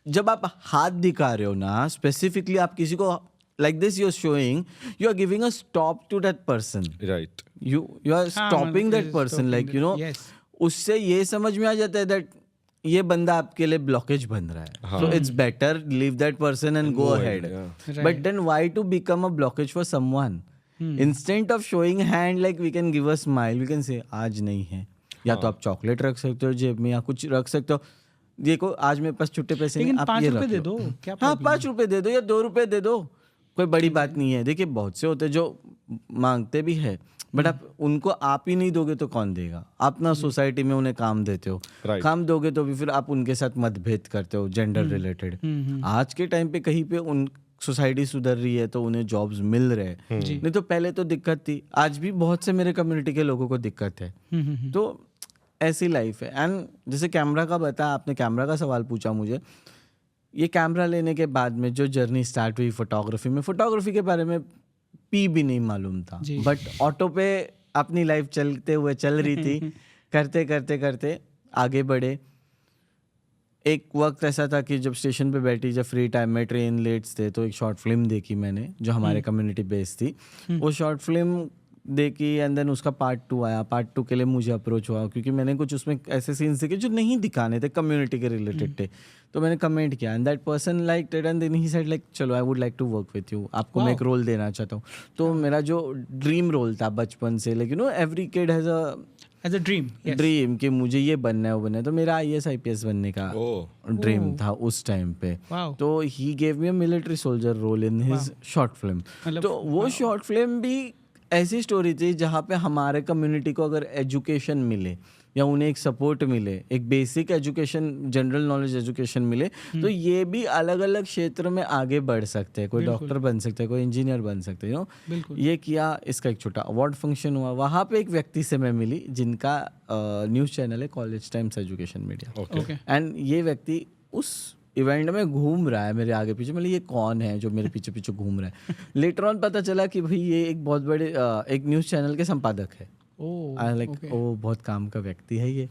जब आप हाथ दिखा रहे हो ना, स्पेसिफिकली आप किसी को like this you're showing, you are giving a stop to that person, right? you are stopping that person, like yes. उससे ये समझ में आ जाता है that ये बंदा आपके लिए ब्लॉकेज बन रहा है, so it's better leave that person and go ahead. But then why to become a blockage for someone? Instead of showing hand, like we can give a smile, we can say आज नहीं है, या तो आप chocolate रख सकते हो जेब में या कुछ रख सकते हो, देखो आज मेरे पास छुट्टे पैसे नहीं, आप ये रख दे दो, क्या हाँ 5 रुपए दे दो या 2 रुपए दे दो, कोई बड़ी बात नहीं है। देखिए बहुत से होते जो मांगते भी है, बट आप उनको आप ही नहीं दोगे तो कौन देगा। आप ना सोसाइटी में उन्हें काम देते हो, काम दोगे तो भी फिर आप उनके साथ मतभेद करते हो जेंडर रिलेटेड। आज के टाइम पे कहीं पे उन सोसाइटी सुधर रही है तो उन्हें जॉब्स मिल रहे हैं, नहीं तो पहले तो दिक्कत थी, आज भी बहुत से मेरे कम्युनिटी के लोगों को दिक्कत है। तो ऐसी लाइफ है। एंड जैसे कैमरा का बताया आपने, कैमरा का सवाल पूछा मुझे, ये कैमरा लेने के बाद में जो जर्नी स्टार्ट हुई फोटोग्राफी में, फोटोग्राफी के बारे में पी भी नहीं मालूम था, बट ऑटो पे अपनी लाइफ चल रही थी करते करते करते आगे बढ़े। एक वक्त ऐसा था कि जब स्टेशन पे बैठी, जब फ्री टाइम में ट्रेन लेट्स थे, तो एक शॉर्ट फिल्म देखी मैंने जो हमारे कम्युनिटी बेस्ड थी। वो शॉर्ट फिल्म देखी एंड देन उसका पार्ट 2 आया। पार्ट 2 के लिए मुझे अप्रोच हुआ क्योंकि मैंने कुछ उसमें ऐसे सीन्स देखे जो नहीं दिखाने थे, कम्युनिटी के रिलेटेड थे। तो मैंने कमेंट किया and that person like it and then he said like चलो I would like to work with you, आपको मैं एक रोल देना चाहता हूँ। तो मेरा जो ड्रीम रोल था बचपन से, like you know every kid has as a dream, dream कि मुझे ये बनना है वो बनना है। तो मेरा IAS IPS बनने का ड्रीम था उस टाइम पे। Wow. तो he gave me a military soldier role in his short film. मतलब तो वो शॉर्ट फिल्म भी ऐसी स्टोरी थी जहाँ पे हमारे कम्युनिटी को अगर एजुकेशन मिले या उन्हें एक सपोर्ट मिले, एक basic education, general knowledge education मिले, तो ये भी अलग अलग क्षेत्र में आगे बढ़ सकते हैं। कोई डॉक्टर बन सकता है, कोई इंजीनियर बन सकते हैं, बिल्कुल। ये किया। इसका एक छोटा अवार्ड फंक्शन हुआ, वहाँ पे एक व्यक्ति से मैं मिली जिनका न्यूज़ चैनल है college times education media. Okay. And ये व्यक्ति उस इवेंट में घूम रहा है मेरे आगे पीछे। मतलब ये कौन है जो मेरे पीछे पीछे घूम रहा है? लेटर ऑन पता चला कि भाई ये एक बहुत बड़े एक न्यूज़ चैनल के संपादक है। लाइक ओ बहुत काम का व्यक्ति है ये।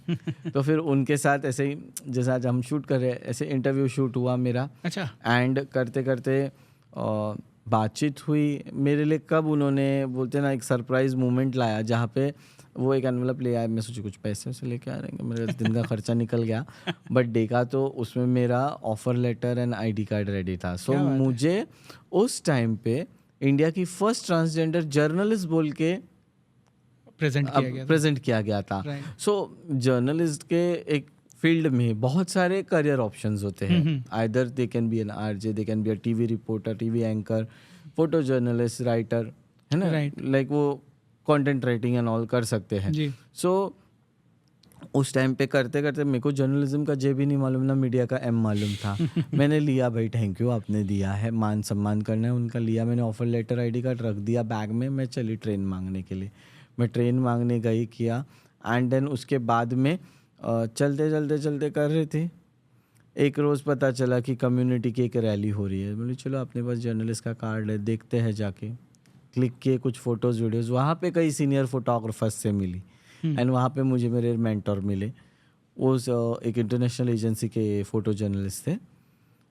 तो फिर उनके साथ ऐसे ही जैसे आज हम शूट कर रहे हैं, ऐसे इंटरव्यू शूट हुआ मेरा। अच्छा। एंड करते करते बातचीत हुई मेरे लिए। कब उन्होंने बोलते ना एक सरप्राइज मोमेंट लाया जहाँ पे वो एक एनवलप ले आए। मैं सोची कुछ पैसे से लेके आ रहेंगे, मेरे दिन का खर्चा निकल गया। बट देखा तो उसमें मेरा offer letter and ID card ready था। सो मुझे उस टाइम पे इंडिया की फर्स्ट ट्रांसजेंडर जर्नलिस्ट बोल के प्रेजेंट किया गया था। सो जर्नलिस्ट के एक फील्ड में बहुत सारे करियर ऑप्शंस होते हैं। Either they can be an RJ, they can be a TV reporter, TV anchor, photo journalist, writer, है ना, लाइक वो कंटेंट राइटिंग एंड ऑल कर सकते हैं। सो उस टाइम पे करते करते मेरे को जर्नलिज्म का J भी नहीं मालूम, ना मीडिया का M मालूम था। मैंने लिया, भाई थैंक यू आपने दिया है, मान सम्मान करना है उनका, लिया मैंने। ऑफर लेटर ID कार्ड रख दिया बैग में। मैं चली ट्रेन मांगने के लिए। मैं ट्रेन मांगने गई, किया एंड देन उसके बाद में चलते चलते चलते कर रहे थे। एक रोज़ पता चला कि कम्युनिटी की एक रैली हो रही है। बोले चलो अपने पास जर्नलिस्ट का कार्ड है, देखते हैं जाके। क्लिक किए, कुछ फ़ोटोज़ वीडियोज़, वहाँ पे कई सीनियर फोटोग्राफर्स से मिली एंड वहाँ पे मुझे मेरे मेंटर मिले। उस एक इंटरनेशनल एजेंसी के फ़ोटो जर्नलिस्ट थे।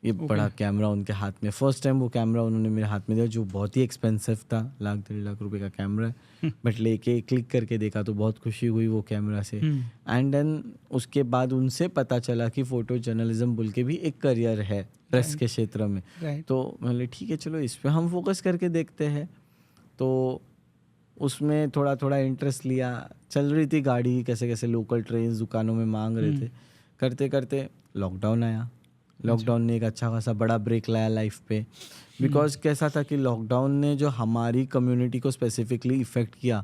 ये बड़ा कैमरा उनके हाथ में, फर्स्ट टाइम वो कैमरा उन्होंने मेरे हाथ में दिया, जो बहुत ही एक्सपेंसिव था, 1-1.5 लाख रुपए का कैमरा है। बट लेके क्लिक करके देखा तो बहुत खुशी हुई वो कैमरा से। एंड देन उसके बाद उनसे पता चला कि फ़ोटो जर्नलिज्म बोल के भी एक करियर है प्रेस के क्षेत्र में। तो मैंने ठीक है चलो इस पर हम फोकस करके देखते हैं। तो उसमें थोड़ा थोड़ा इंटरेस्ट लिया। चल रही थी गाड़ी, कैसे कैसे लोकल ट्रेन दुकानों में मांग रहे थे। करते करते लॉकडाउन आया। लॉकडाउन ने एक अच्छा खासा बड़ा ब्रेक लाया लाइफ पे। बिकॉज कैसा था कि लॉकडाउन ने जो हमारी कम्युनिटी को स्पेसिफिकली इफ़ेक्ट किया,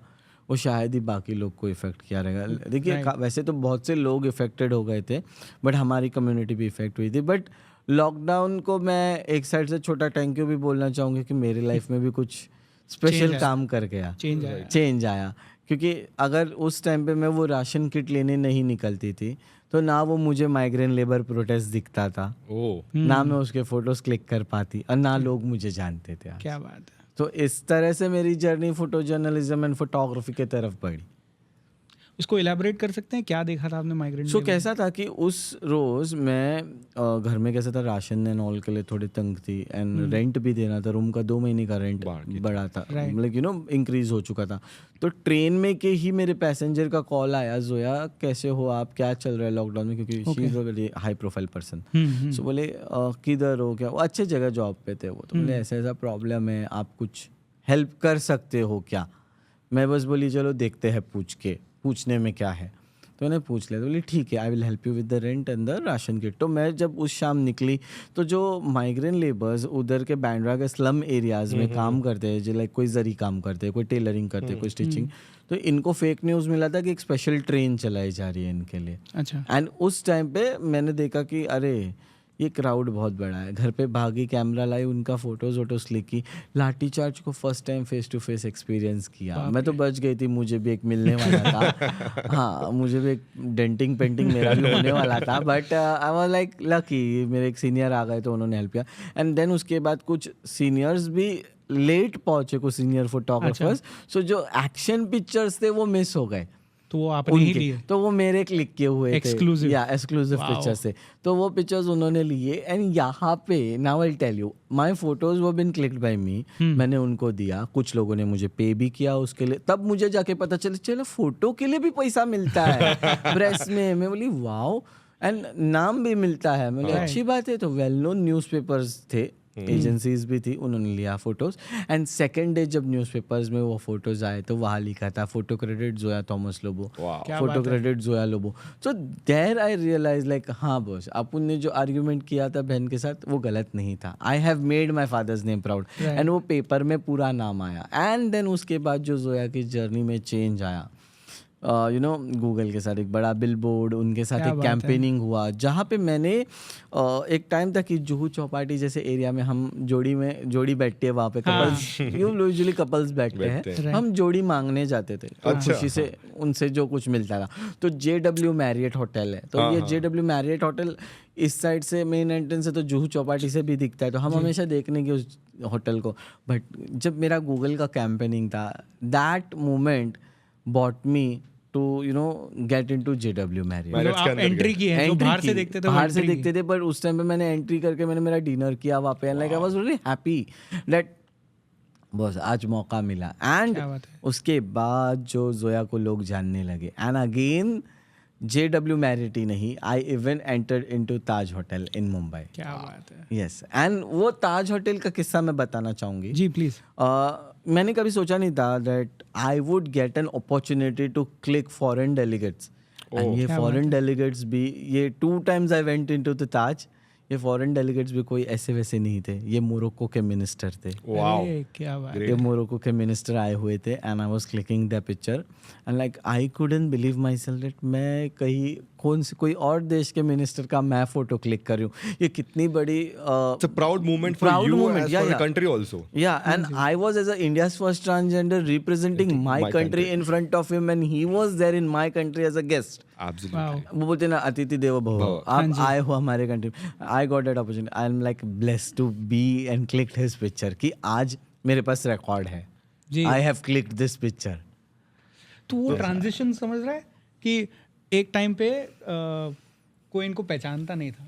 वो शायद ही बाकी लोग को इफ़ेक्ट किया रहेगा। देखिए वैसे तो बहुत से लोग इफ़ेक्टेड हो गए थे, बट हमारी कम्युनिटी भी इफ़ेक्ट हुई थी। बट लॉकडाउन को मैं एक साइड से छोटा थैंक यू भी बोलना चाहूँगी कि मेरी लाइफ में भी कुछ स्पेशल काम कर गया, चेंज आया। क्योंकि अगर उस टाइम पे मैं वो राशन किट लेने नहीं निकलती थी तो ना वो मुझे माइग्रेन लेबर प्रोटेस्ट दिखता था, ना मैं उसके फोटोज क्लिक कर पाती, और ना लोग मुझे जानते थे। क्या बात है। तो इस तरह से मेरी journey photo journalism and photography की तरफ बढ़ी। उसको इलेबोरेट कर सकते हैं, क्या देखा था आपने माइग्रेंट? सो कैसा था कि उस रोज़ मैं घर में कैसा था, राशन एंड ऑल के लिए थोड़ी तंग थी एंड रेंट भी देना था। रूम का 2 महीने का रेंट बढ़ा था, मतलब यू नो इंक्रीज हो चुका था। तो ट्रेन में के ही मेरे पैसेंजर का कॉल आया, जोया कैसे हो आप, क्या चल रहा है लॉकडाउन में, क्योंकि she is a very high profile person. So बोले किधर हो, क्या, वो अच्छे जगह जॉब पे थे वो। तो बोले ऐसा ऐसा प्रॉब्लम है, आप कुछ हेल्प कर सकते हो क्या? मैं बस बोली चलो देखते हैं, पूछने में क्या है। तो उन्हें पूछ लिया। तो बोली ठीक है, I will help you with the rent and the ration kit. तो मैं जब उस शाम निकली तो जो माइग्रेन लेबर्स उधर के बांद्रा के स्लम एरियाज़ में काम करते हैं, जो लाइक कोई जरी काम करते हैं, कोई टेलरिंग करते हैं, कोई स्टिचिंग, तो इनको फेक न्यूज़ मिला था कि एक स्पेशल ट्रेन चलाई जा रही है इनके लिए। अच्छा। एंड उस टाइम पे मैंने देखा कि अरे ये क्राउड बहुत बड़ा है। घर पे भागी, कैमरा लाई, उनका फोटोज वोटोज क्लिक की। लाठी चार्ज को first time face to face experience किया। मैं तो बच गई थी, मुझे भी एक मिलने वाला था। हाँ, मुझे भी एक डेंटिंग पेंटिंग मेरा भी होने वाला था। But I was like lucky, मेरे एक सीनियर आ गए तो उन्होंने हेल्प किया। एंड देन उसके बाद कुछ सीनियर्स भी लेट पहुंचे, कुछ सीनियर फोटोग्राफर्स। सो जो एक्शन पिक्चर्स थे वो मिस हो गए। तो वो आपने ही लिए? तो वो मेरे क्लिक किए हुए थे, Exclusive. या एक्सक्लूसिव Wow. पिक्चर्स थे, तो वो पिक्चर्स उन्होंने लिए। एंड यहाँ पे now I tell you, my photos वो बिन क्लिक्ड बाय मी, मैंने उनको दिया, कुछ लोगों ने मुझे पे भी किया उसके लिए, तब मुझे जाके पता चलो फोटो के लिए भी पैसा मिलता है प्रेस में। मैं बोली वाओ, एंड नाम भी मिलता है। मैं बोली अच्छी बात है। तो वेल नोन न्यूज़पेपर्स थे, एजेंसीज भी थी, उन्होंने लिया फोटोज। एंड सेकेंड डे जब न्यूज़पेपर्स में वो फोटोज आए तो वहाँ लिखा था photo credit Zoya Thomas Lobo, photo credit Zoya Lobo. So there I realise like हाँ बॉस, अपन ने जो आर्ग्यूमेंट किया था बहन के साथ वो गलत नहीं था। I have made my father's name proud, and वो पेपर में पूरा नाम आया। एंड देन उसके बाद जो जोया की जर्नी में चेंज आया, यू नो, गूगल के साथ एक बड़ा बिलबोर्ड, उनके साथ एक कैंपेनिंग हुआ, जहाँ पे मैंने एक टाइम था कि जुहू चौपाटी जैसे एरिया में हम जोड़ी बैठती है वहाँ पे, कपल्स यूजुअली कपल्स बैठते हैं, हम जोड़ी मांगने जाते थे खुशी से, उनसे जो कुछ मिलता था। तो JW मैरियट होटल है, तो ये JW मैरियट होटल इस साइड से मेन एंट्रेंस है, तो जुहू चौपाटी से भी दिखता है, तो हम हमेशा देखने के उस होटल को। बट जब मेरा गूगल का कैंपेनिंग था, that moment bought me to you know get into JW Marriott. आप एंट्री की है, जो बाहर से देखते थे, बाहर से देखते थे, पर उस टाइम पे मैंने एंट्री करके मैंने मेरा डिनर किया वहाँ पे, like I was really happy that बस आज मौका मिला। एंड उसके बाद जो जोया को लोग जानने लगे, एंड अगेन JW मैरियट ही नहीं, I even entered into Taj hotel in Mumbai. क्या बात है। यस, एंड वो ताज होटल का किस्सा मैं बताना चाहूँगी जी प्लीज। मैंने कभी सोचा नहीं था that I would get an opportunity to click foreign delegates, and ये फॉरेन डेलीगेट्स भी, ये 2 times I went into the Taj, ये फॉरेन डेलीगेट्स भी कोई ऐसे वैसे नहीं थे, ये मोरक्को के मिनिस्टर थे। वाओ, क्या बात। ये मोरक्को के मिनिस्टर आए हुए थे, and I was clicking the picture, and like I couldn't believe my self that मैं कहीं कोई और देश के मिनिस्टर का मैं फोटो क्लिक कर रही हूँ। ये कितनी बड़ी it's a proud moment for proud you moment, as for the country also. Yeah, and I was as a India's first transgender representing my country in front of him, and he was there in my country as a guest. Absolutely. वो बोलते ना अतिथि देवो भव, आप आए हो हमारे country. I got that opportunity, I am like blessed to be and click his picture, कि आज मेरे पास रिकॉर्ड है, I have clicked this picture. तो वो ट्रांजिशन समझ रहा है कि एक टाइम पे कोई इनको पहचानता नहीं था,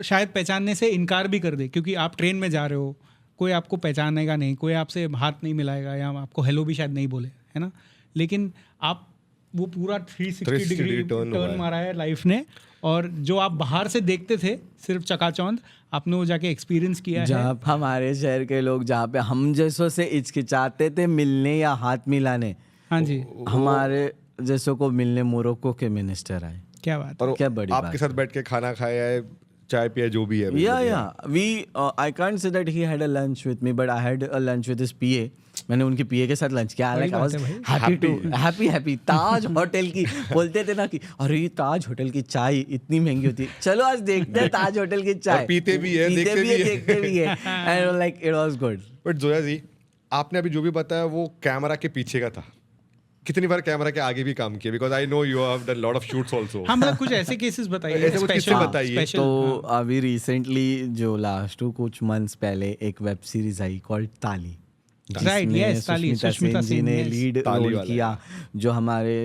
शायद पहचानने से इनकार भी कर दे, क्योंकि आप ट्रेन में जा रहे हो, कोई आपको पहचानेगा नहीं, कोई आपसे हाथ नहीं मिलाएगा, या आपको हेलो भी शायद नहीं बोले, है ना। लेकिन आप वो पूरा 360 डिग्री टर्न मारा है लाइफ ने, और जो आप बाहर से देखते थे सिर्फ चकाचौंध, आपने वो जाके एक्सपीरियंस किया है। जहाँ हमारे शहर के लोग, जहाँ पे हम जैसों से हिचकिचाते थे मिलने या हाथ मिलाने, हाँ जी, हमारे जैसों को मिलने मोरक्को के मिनिस्टर आए। क्या बात। और क्या बड़ी आपके साथ बैठ के खाना खाया है, चाय पिया, जो भी है। I can't say that he had a lunch with me, but I had a lunch with his PA. मैंने उनकी PA के साथ लंच किया। Like I was happy. Taj hotel की बोलते थे ना कि अरे ये ताज होटल की चाय इतनी महंगी होती है, चलो आज देखते हैं ताज होटल की चाय। और पीते भी है, देखते भी है। And like it was good. But Zoya ji, आपने अभी जो भी बताया वो कैमरा के पीछे का था, कितनी बार कैमरा के आगे भी काम किया? Because I know you have done lot of shoots also. हाँ, मतलब कुछ ऐसे केसेस बताइए, ऐसे कुछ किस्से बताइए। तो अभी रिसेंटली जो लास्ट कुछ मंथ्स पहले एक वेब सीरीज आई कॉल्ड ताली, सुष्मिता सेन ने लीड रोल किया, जो हमारे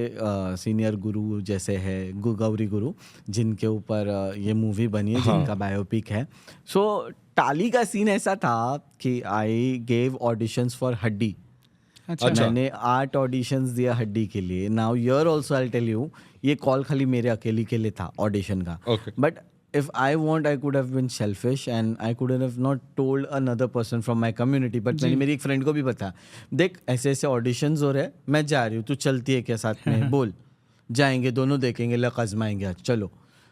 सीनियर गुरु जैसे है गौरी गुरु, जिनके ऊपर ये मूवी बनी है, जिनका बायोपिक है। सो टाली का सीन ऐसा था कि आई गेव ऑडिशंस फॉर हड्डी। अच्छा। मैंने 8 ऑडिशंस दिया हड्डी के लिए। Now year also I tell you, ये कॉल खाली मेरे अकेले के लिए था ऑडिशन का, but if I want, I could have been selfish and I could have not told another person from my community. But मैंने मेरी एक फ्रेंड को भी बताया, देख ऐसे ऐसे ऑडिशंस हो रहे हैं, मैं जा रही हूँ, तू चलती है क्या साथ में? बोल, जाएंगे दोनों, देखेंगे, लक आजमाएंगे आज, चलो।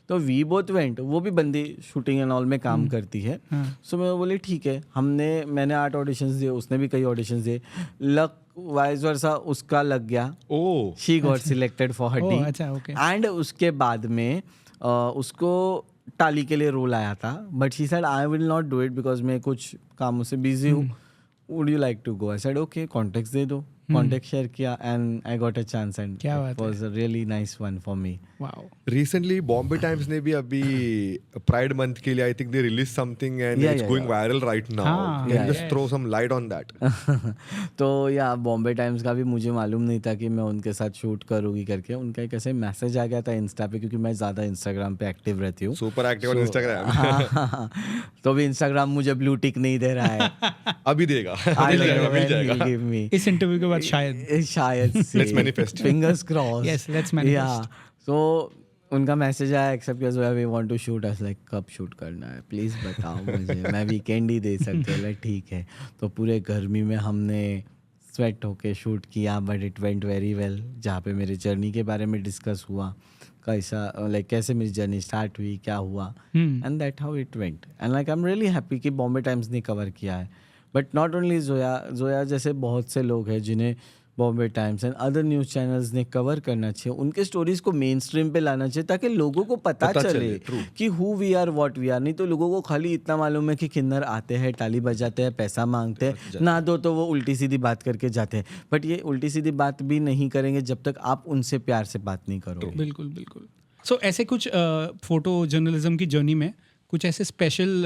तो वी बोथ वेंट। वो भी बंदी शूटिंग एंड ऑल में काम करती है। सो मैं बोली ठीक है, मैंने 8 ऑडिशंस दिए, उसने भी कई ऑडिशंस दिए, लक वाइज वर्सा उसका लग गया, शी गॉट सिलेक्टेड फॉर हड्डी। एंड उसके बाद में उसको टाली के लिए रोल आया था, but she said I will not do it because मैं कुछ कामों से बिजी हूँ, would you like to go? I said okay, contact दे दो, कॉन्टेक्ट शेयर किया and I got a chance and क्या बात it was a really nice one for me. Wow. Recently Bombay Times ने भी अभी प्राइड मंथ के लिए I think they release something and Yeah, it's yeah, going yeah. Viral right now. हाँ, can yeah, just throw some light on that? तो या Bombay times का भी मुझे मालूम नहीं था कि मैं उनके साथ शूट करूँगी करके. उनका एक ऐसे मैसेज आ गया था इंस्टा पे, क्योंकि मैं ज़्यादा इंस्टाग्राम पे एक्टिव रहती हूँ. Super active on Instagram. हाँ, तो भी इंस्टाग्राम मुझे ब्लू टिक नहीं दे रहा है. अभी देगा. I मिल don't जाएगा know मिल when he'll जाएगा. give me. इस इंटरव्यू के बाद शायद. शायद से. Let's manifest. Fingers crossed. Yes, let's manifest. Yeah. So उनका मैसेज आया एक्सेप्ट किया, so we want to shoot. us like कब शूट करना है प्लीज़ बताओ मुझे, मैं वीकेंड ही दे सकते हो. लाइक ठीक है. तो पूरे गर्मी में हमने स्वेट होके शूट किया, but it went very well. जहाँ पे मेरी जर्नी के बारे में डिस्कस हुआ, कैसा लाइक कैसे मेरी जर्नी स्टार्ट हुई, क्या हुआ, and that how it went. And like I am really happy कि बॉम्बे टाइम्स ने कवर किया है. बट नॉट ओनली जोया जैसे बहुत से लोग हैं जिन्हें Bombay times and other news channels ने कवर करना चाहिए. उनके स्टोरीज को मेन स्ट्रीम पे लाना चाहिए ताकि लोगों को पता चले कि who we are what we are. नहीं तो लोगों को खाली इतना मालूम है कि किन्नर आते हैं, ताली बजाते हैं, पैसा मांगते हैं, ना दो तो वो उल्टी सीधी बात करके जाते हैं. बट ये उल्टी सीधी बात भी नहीं करेंगे जब तक आप उनसे प्यार से बात नहीं करोगे. बिल्कुल बिल्कुल. सो ऐसे कुछ फोटो जर्नलिज्म की जर्नी में कुछ ऐसे स्पेशल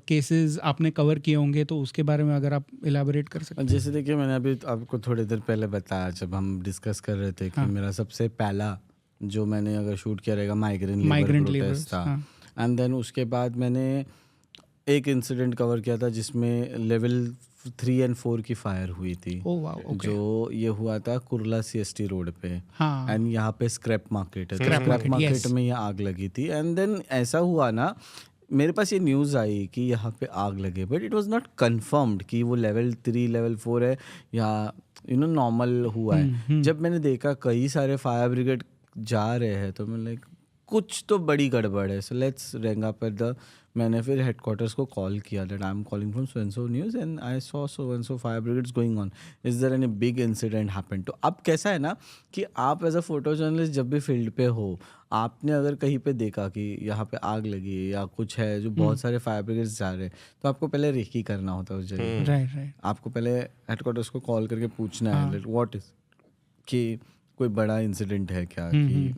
केसेस आपने कवर किए होंगे, तो उसके बारे में अगर आप इलाबोरेट कर सकते हैं. जैसे देखिए, मैंने अभी आपको थोड़ी देर पहले बताया जब हम डिस्कस कर रहे थे कि मेरा सबसे पहला जो मैंने अगर शूट किया रहेगा माइग्रेंट प्रोटेस्ट था. एंड देन उसके बाद मैंने एक इंसिडेंट कवर किया था जिसमें लेवल 3 और 4 की फायर हुई थी. Oh wow. ओके. जो ये हुआ था कुर्ला CST रोड पे. हाँ. एंड यहाँ पे स्क्रैप मार्केट है. Scrap market, market yes. में ये आग लगी थी. एंड देन ऐसा हुआ ना, मेरे पास ये न्यूज़ आई कि यहाँ पे आग लगे, but it was not confirmed कि वो लेवल 3 लेवल 4 है या नॉर्मल हुआ है. जब मैंने देखा कई सारे फायर ब्रिगेड जा रहे हैं तो मैं लाइक कुछ तो बड़ी गड़बड़ है. So let's ring up at the. मैंने फिर हेडक्वार्टर्स को कॉल किया that I am calling from so and so news and I saw so and so fire brigades going on. Is there any big incident happen? तो अब कैसा है ना कि आप एज अ फोटो जर्नलिस्ट जब भी फील्ड पे हो, आपने अगर कहीं पे देखा कि यहाँ पे आग लगी है या कुछ है जो बहुत सारे फायर ब्रिगेड्स जा रहे हैं, तो आपको पहले रेकी करना होता है उस जगह. राइट. आपको पहले हेडक्वार्टर्स को कॉल करके पूछना है व्हाट इज कि कोई बड़ा इंसिडेंट है क्या, कि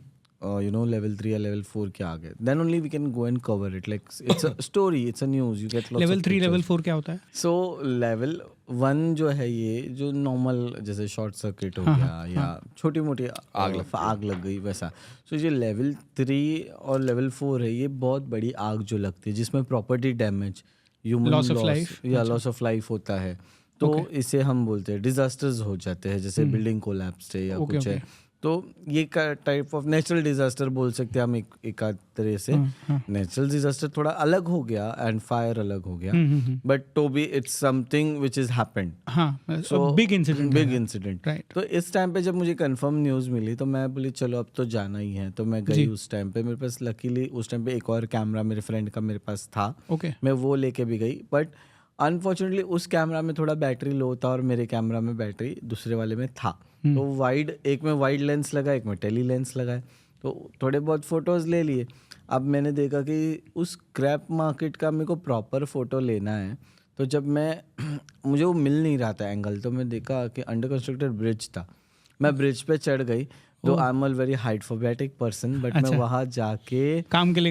लेवल 3 या लेवल 4 के आगे. Then only we can go and cover it. Like it's a story, it's a news, you get level 3 level 4 क्या होता है? सो लेवल 1 जो है ये जो नॉर्मल जैसे शॉर्ट सर्किट हो गया या छोटी मोटी आग लग गई वैसा. सो ये लेवल 3 और लेवल 4 है, ये बहुत बड़ी आग जो लगती है जिसमें property damage, human Loss of life? या लॉस ऑफ लाइफ होता है. तो इसे हम बोलते हैं डिजास्टर्स हो जाते हैं, जैसे बिल्डिंग कोलैप्स है या कुछ है. तो ये टाइप ऑफ नेचुरल डिजास्टर बोल सकते हैं हम एक आध तरह से. नेचुरल डिजास्टर थोड़ा अलग हो गया एंड फायर अलग हो गया, बट तो भी it's something which is happened. हाँ, बिग इंसिडेंट. राइट. तो इस टाइम पे जब मुझे कंफर्म न्यूज़ मिली तो मैं बोली चलो अब तो जाना ही है. तो मैं गई उस टाइम पे. मेरे पास लकीली उस टाइम पे एक और कैमरा मेरे फ्रेंड का मेरे पास था. ओके. मैं वो लेके भी गई, बट अनफॉर्चुनेटली उस कैमरा में थोड़ा बैटरी लो था और मेरे कैमरा में बैटरी दूसरे वाले में था. तो एक में वाइड लेंस लगा, एक में टेली लेंस लगा है. तो थोड़े बहुत फ़ोटोज़ ले लिए. अब मैंने देखा कि उस स्क्रैप मार्केट का मेरे को प्रॉपर फ़ोटो लेना है. तो जब मुझे वो मिल नहीं रहा था एंगल, तो मैं देखा कि अंडर कंस्ट्रक्टेड ब्रिज था. मैं ब्रिज पे चढ़ गई. तो I am a very height phobic person, but मैं वहाँ जाके काम के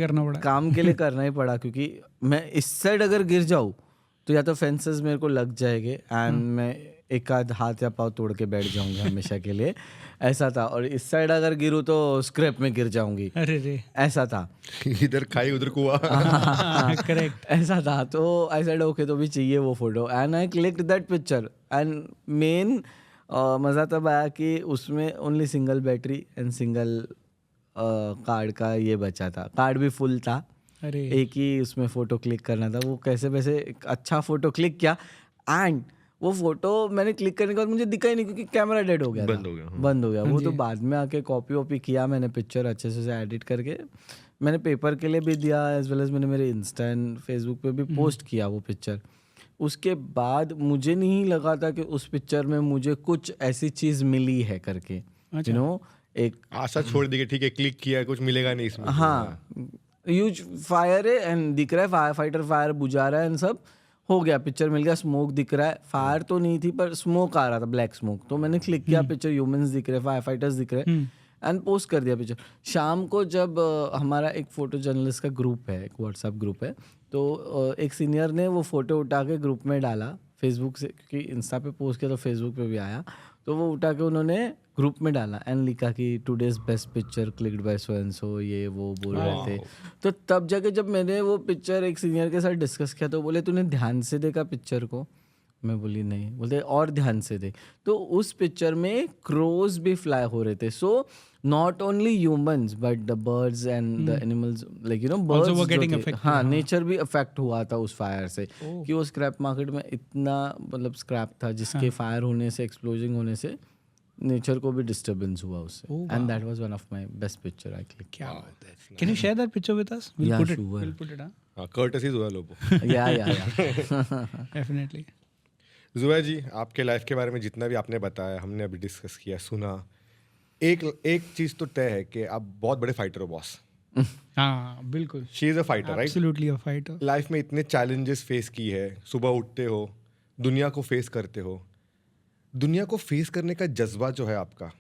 लिए करना ही पड़ा क्योंकि मैं इस साइड अगर गिर जाऊँ तो या तो फेंसेस मेरे को लग जाएंगे एंड मैं एक आध हाथ या पाँव तोड़ के बैठ जाऊंगी हमेशा के लिए. ऐसा था. और इस साइड अगर गिरूँ तो स्क्रैप में गिर जाऊंगी. अरे रे. ऐसा था. इधर खाई उधर कुआं. करेक्ट. ऐसा था. तो आई सेड ओके, तो भी चाहिए वो photo and I clicked that picture. And main मज़ा तब आया कि उसमें only single battery and single card का ये बचा था. कार्ड भी फुल था. अरे. एक ही उसमें फ़ोटो क्लिक करना था. वो कैसे वैसे एक अच्छा फ़ोटो क्लिक किया एंड वो फोटो मैंने क्लिक करने के बाद मुझे दिखा ही नहीं क्योंकि कैमरा डेड हो गया, बंद हो गया. वो तो बाद में आके कॉपी वॉपी किया मैंने पिक्चर अच्छे से एडिट करके. मैंने पेपर के लिए भी दिया एज वेल एज मैंने मेरे इंस्टा एंड फेसबुक पे भी पोस्ट किया वो पिक्चर. उसके बाद मुझे नहीं लगा था कि उस पिक्चर में मुझे कुछ ऐसी चीज़ मिली है करके. एक आशा छोड़ दी कि ठीक है क्लिक किया कुछ मिलेगा नहीं इसमें. हाँ, ह्यूज फायर है एंड दिख रहा है फायर फाइटर फायर बुझा रहा है एंड सब हो गया, पिक्चर मिल गया, स्मोक दिख रहा है, फायर तो नहीं थी पर स्मोक आ रहा था, ब्लैक स्मोक, तो मैंने क्लिक किया, पिक्चर ह्यूमंस दिख रहे, फायर फाइटर्स दिख रहे, एंड पोस्ट कर दिया पिक्चर। शाम को जब हमारा एक फ़ोटो जर्नलिस्ट का ग्रुप है, एक व्हाट्सएप ग्रुप है, तो एक सीनियर ने वो फ़ोटो उठा के ग्रुप में डाला फेसबुक से, क्योंकि इंस्टा पे पोस्ट किया तो फेसबुक पे भी आया, तो वो उठा के उन्होंने ग्रुप में डाला एंड लिखा कि today's best picture clicked by so and so, ये वो बोल रहे थे। तो तब जाके जब मैंने वो पिक्चर एक सीनियर के साथ डिस्कस किया तो बोले तूने ध्यान से देखा पिक्चर को? मैं बोली नहीं। बोलते और ध्यान से देख। तो उस पिक्चर में क्रोज भी फ्लाई हो रहे थे। So not only humans but the birds and the animals, like you no birds, हाँ, नेचर भी अफेक्ट हुआ था उस फायर से। कि वो स्क्रैप मार्केट में इतना मतलब स्क्रैप था जिसके फायर होने से, एक्सप्लोजिंग होने से नेचर को भी डिस्टर्बेंस हुआ उससे। And that was one of my best picture I click. क्या बात है। Can you share that picture with us? We'll put it courtesy Zoya Lobo. या डेफिनेटली। ज़ोया जी, आपके लाइफ के बारे में जितना भी आपने बताया, हमने अभी डिस्कस किया, सुना, एक चीज़ तो तय है कि आप बहुत बड़े फाइटर हो बॉस। हाँ बिल्कुल, she is a fighter, right? Absolutely a fighter. Life में इतने चैलेंजेस फेस की है, सुबह उठते हो, दुनिया को फेस करते हो, दुनिया को फेस करने का जज्बा जो है आपका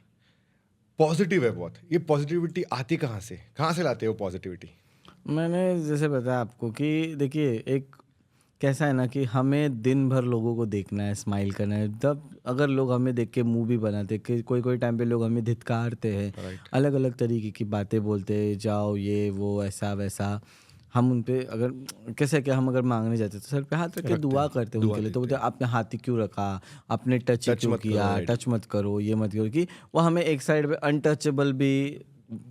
पॉजिटिव है बहुत। ये पॉजिटिविटी आती कहाँ से लाते हो पॉजिटिविटी? मैंने जैसे बताया आपको कि देखिए, एक कैसा है ना कि हमें दिन भर लोगों को देखना है, स्माइल करना है। तब अगर लोग हमें देख के मुंह भी बनाते, कि कोई टाइम पे लोग हमें धिक्कारते हैं, अलग अलग तरीके की बातें बोलते, जाओ ये वो ऐसा वैसा, हम उन पे अगर कैसे क्या, हम अगर मांगने जाते तो सर पे हाथ रख के दुआ करते उनके लिए। तो बोलते आपने हाथ ही क्यों रखा, आपने टच क्यों किया, टच मत करो, ये मत करो। कि वो हमें एक साइड पे अनटचेबल भी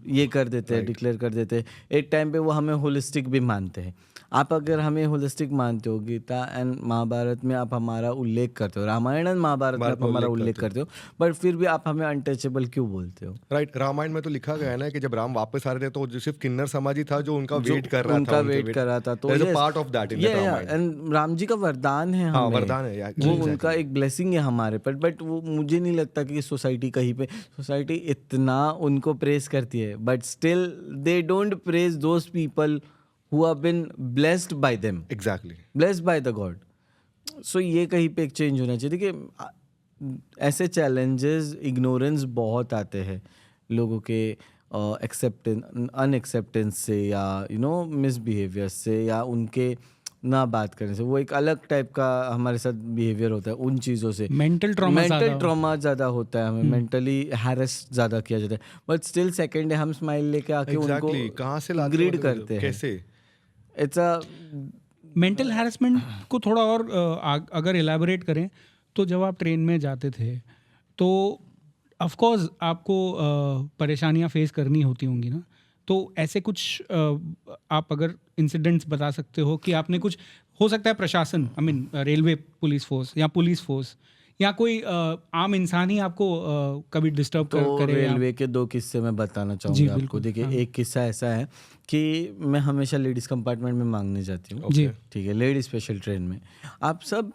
ये कर देते हैं, डिक्लेयर कर देते हैं। एक टाइम पे वो हमें होलिस्टिक भी मानते हैं। आप अगर हमें होलिस्टिक मानते हो, गीता एंड महाभारत में आप हमारा उल्लेख करते हो, रामायण एंड महाभारत में आप हमारा उल्लेख करते हो, बट फिर भी आप हमें अनटचेबल क्यों बोलते हो? राइट, रामायण में तो लिखा गया है ना कि जब राम वापस आ रहे थे तो जो सिर्फ किन्नर समाज ही था जो उनका वेट कर रहा था। तो ये part of that in the Ramayana. And Ram ji का वरदान है, हाँ, वरदान है, वो उनका एक ब्लेसिंग है हमारे पर। बट वो मुझे नहीं लगता कि सोसाइटी कहीं पे, सोसाइटी इतना उनको प्रेज करती है, but still they don't praise those people who have been blessed by them, Exactly, blessed by the God. So ये कहीं पे एक चेंज होना चाहिए। देखिए ऐसे चैलेंजेस, इग्नोरेंस बहुत आते हैं लोगों के एक्सेप्टेंस, अनएक्सेप्टेंस से, या यू नो मिसबिहेवियर से, या उनके ना बात करने से। वो एक अलग टाइप का हमारे साथ बिहेवियर होता है उन चीज़ों से। मेंटल ट्रॉमा ज़्यादा होता है, हमें मेंटली हैरेस ज़्यादा किया जाता है। बट स्टिल सेकंड है, हम स्माइल लेके आके उनको कहाँ से लाते ग्रीड करते हैं। कैसे? इट्स अ मेंटल हैरेसमेंट को थोड़ा और अगर एलैबोरेट करें तो जब आप ट्रेन में जाते थे तो ऑफ कोर्स आपको परेशानियां फेस करनी होती होंगी ना। तो ऐसे कुछ आप अगर इंसिडेंट्स बता सकते हो कि आपने कुछ, हो सकता है प्रशासन, I mean railway police force या पुलिस फोर्स या कोई आम इंसान ही आपको कभी डिस्टर्ब करे। रेलवे के 2 किस्से मैं बताना चाहूँगा आपको। देखिए, एक किस्सा ऐसा है कि मैं हमेशा लेडीज़ कंपार्टमेंट में मांगने जाती हूँ, ठीक है, लेडीज स्पेशल ट्रेन में। आप सब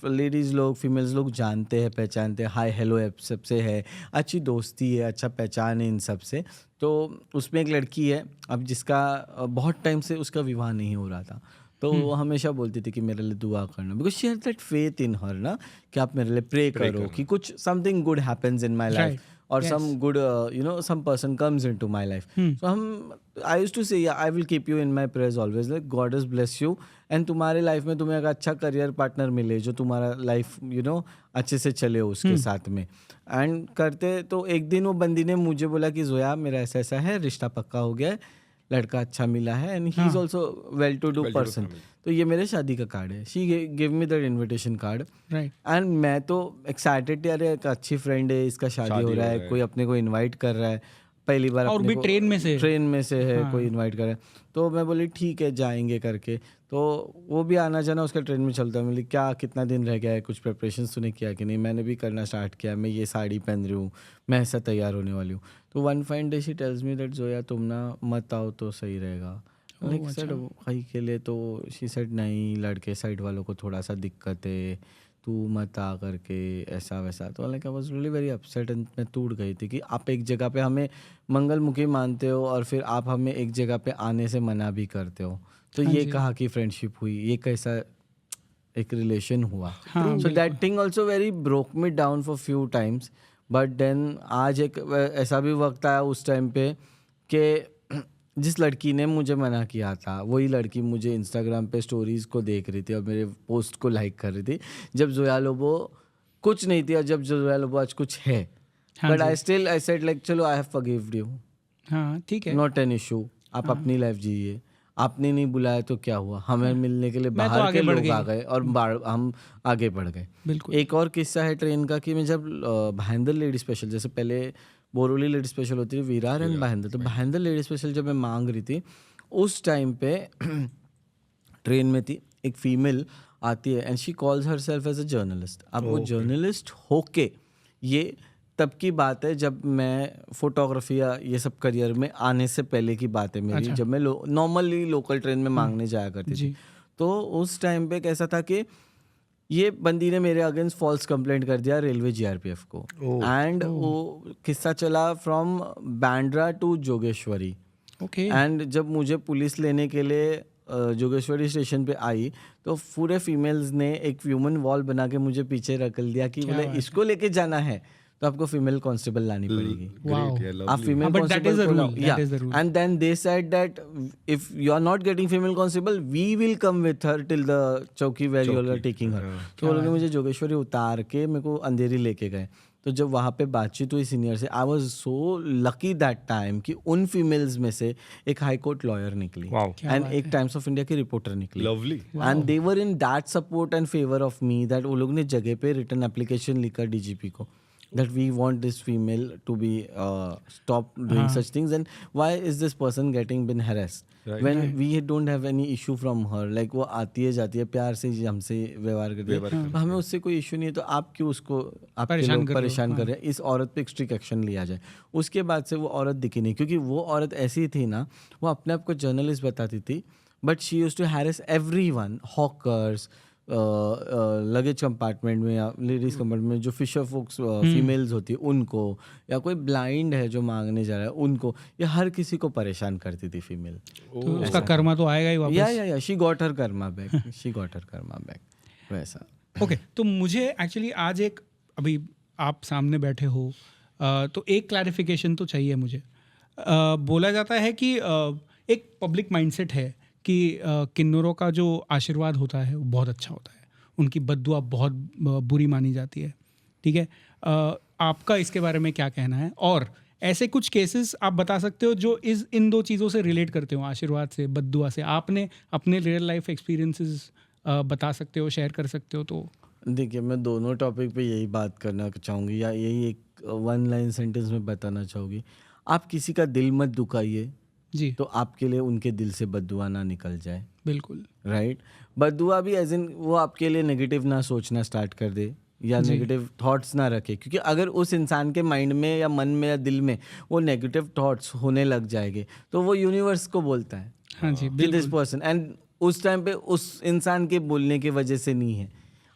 लेडीज़ लोग, फीमेल्स लोग जानते हैं, पहचानते हैं, हाय हेलो ऐप सबसे है, अच्छी दोस्ती है, अच्छा पहचान है इन सब से। तो उसमें एक लड़की है, अब जिसका बहुत टाइम से उसका विवाह नहीं हो रहा था, तो वो हमेशा बोलती थी कि मेरे लिए दुआ करना, because she has that faith in her ना, कि आप मेरे लिए प्रे करो कि कुछ something good happens in my life, और some good you know some person comes into my life. So I used to say I will keep you in my prayers always, like God is bless you, and तुम्हारे life में तुम्हें एक अच्छा career partner मिले जो तुम्हारा life you know अच्छे से चले उसके साथ में। एंड करते तो एक दिन वो बंदी ने मुझे बोला कि जोया मेरा ऐसा ऐसा है, रिश्ता पक्का हो गया है, लड़का अच्छा मिला है, and he is also well to do person, तो ये मेरे शादी का कार्ड है। She give me that invitation card, right. And मैं तो एक्साइटेड, यार एक अच्छी फ्रेंड है, इसका शादी हो रहा है, कोई अपने को इनवाइट कर रहा है, पहली बार और भी ट्रेन में से है, कोई इनवाइट कर रहा है। तो मैं बोली ठीक है जाएंगे करके। तो वो भी आना जाना उसका ट्रेन में चलता है। बोली क्या कितना दिन रह गया है, कुछ प्रिपरेशन तूने किया कि नहीं? मैंने भी करना स्टार्ट किया, मैं ये साड़ी पहन रही हूँ, मैं ऐसा तैयार होने वाली हूँ। तो one fine day she tells me that Zoya तुम ना मत आओ तो सही रहेगा। लाइक सर भाई के लिए तो शी सेड नहीं, लड़के साइड वालों को थोड़ा सा दिक्कत है, तू मत आ करके ऐसा वैसा। तो like I was really very upset, and मैं टूट गई थी कि आप एक जगह पे हमें मंगलमुखी मानते हो और फिर आप हमें एक जगह पे आने से मना भी करते हो। तो ये कहा कि फ्रेंडशिप हुई, ये कैसा एक रिलेशन हुआ. हाँ, so that thing also very broke me down for few times. But then आज एक ऐसा भी वक्त आया उस टाइम पे कि जिस लड़की ने मुझे मना किया था वही लड़की मुझे इंस्टाग्राम पे स्टोरीज को देख रही थी और मेरे पोस्ट को लाइक कर रही थी जब जोया लोबो कुछ नहीं थी और जब जोया लोबो आज कुछ है. बट आई सेड लाइक चलो आई हैव फॉरगिव्ड यू. हाँ ठीक है. Not an issue. आप अपनी लाइफ जिए. आपने नहीं बुलाया तो क्या हुआ. हमें मिलने के लिए मैं तो बाहर आगे के बढ़ लोग गई. आ गए और हम आगे बढ़ गए. बिल्कुल. एक और किस्सा है ट्रेन का कि मैं जब भाईंदर लेडी स्पेशल, जैसे पहले बोरोली लेडी स्पेशल होती थी, विरार एंड भाईंदर, तो भाईंदर लेडी स्पेशल जब मैं मांग रही थी उस टाइम पे ट्रेन में थी एक फीमेल आती है and she calls herself as a journalist. अब वो जर्नलिस्ट होके, ये तब की बात है जब मैं फोटोग्राफी या ये सब करियर में आने से पहले की बात है मेरी. जब मैं नॉर्मली लोकल ट्रेन में मांगने जाया करती थी तो उस टाइम पे कैसा था कि ये बंदी ने मेरे अगेंस्ट फॉल्स कंप्लेंट कर दिया रेलवे जीआरपीएफ को. एंड वो किस्सा चला from Bandra to Jogeshwari. Okay. And जब मुझे पुलिस लेने के लिए जोगेश्वरी स्टेशन पे आई तो पूरे फीमेल्स ने एक ह्यूमन वॉल बना के मुझे पीछे रखल दिया कि बोले इसको लेके जाना है तो आपको फीमेल कांस्टेबल लानी पड़ेगी. आप फीमेल कांस्टेबल को लाओ. And then they said that if you are not getting female constable we will come with her till the chowki where you are taking her. तो वो लोग मुझे जोगेश्वरी उतार के मेरे को अंधेरी लेके गए. तो जब वहाँ पे बातचीत हुई सीनियर से, I was so lucky that time कि उन फीमेल्स में से एक हाई कोर्ट लॉयर निकली एंड एक टाइम्स ऑफ इंडिया की रिपोर्टर निकली. Lovely. And they were in that support and favour of me that वो लोग ने जगह पे रिटर्न एप्लीकेशन लिखा डीजीपी को that we want this female to be stop doing such things and why is this person getting been harassed when we don't have any issue from her. like वो आती है जाती है प्यार से हमसे व्यवहार करती है, हमें उससे कोई इशू नहीं है तो आप क्यों उसको आपके लोग परेशान कर रहे हैं. इस औरत पे स्ट्रिक्ट एक्शन लिया जाए. उसके बाद से वो औरत दिखी नहीं क्योंकि वो औरत ऐसी थी ना, वो अपने आप को जर्नलिस्ट बताती थी but she used to harass everyone. Hawkers, luggage compartment में या लेडीज कंपार्टमेंट में जो फिशर फोक्स फीमेल्स होती है उनको, या कोई ब्लाइंड है जो मांगने जा रहा है उनको, या हर किसी को परेशान करती थी फीमेल. तो उसका कर्मा तो आएगा ही वापस. या she got her Karma back. She got her Karma back. वैसा. ओके. तो मुझे एक्चुअली आज एक, अभी आप सामने बैठे हो तो एक क्लैरिफिकेशन तो चाहिए मुझे. बोला जाता है कि एक पब्लिक माइंडसेट है कि किन्नरों का जो आशीर्वाद होता है वो बहुत अच्छा होता है, उनकी बद्दुआ बहुत बुरी मानी जाती है. ठीक है. आपका इसके बारे में क्या कहना है? और ऐसे कुछ केसेस आप बता सकते हो जो इन दो चीज़ों से रिलेट करते हो, आशीर्वाद से, बद्दुआ से. आपने अपने रियल लाइफ एक्सपीरियंसेस बता सकते हो, शेयर कर सकते हो. तो देखिए, मैं दोनों टॉपिक पे यही बात करना चाहूँगी या यही एक वन लाइन सेंटेंस में बताना चाहूँगी. आप किसी का दिल मत दुखाइए जी, तो आपके लिए उनके दिल से बद्दुआ ना निकल जाए. बिल्कुल. राइट. बद्दुआ भी एज इन वो आपके लिए नेगेटिव ना सोचना स्टार्ट कर दे या नेगेटिव थॉट्स ना रखे, क्योंकि अगर उस इंसान के माइंड में या मन में या दिल में वो नेगेटिव थॉट्स होने लग जाएंगे तो वो यूनिवर्स को बोलता है. हाँ जी, दिस पर्सन, एंड उस टाइम पे उस इंसान के बोलने की वजह से नहीं है,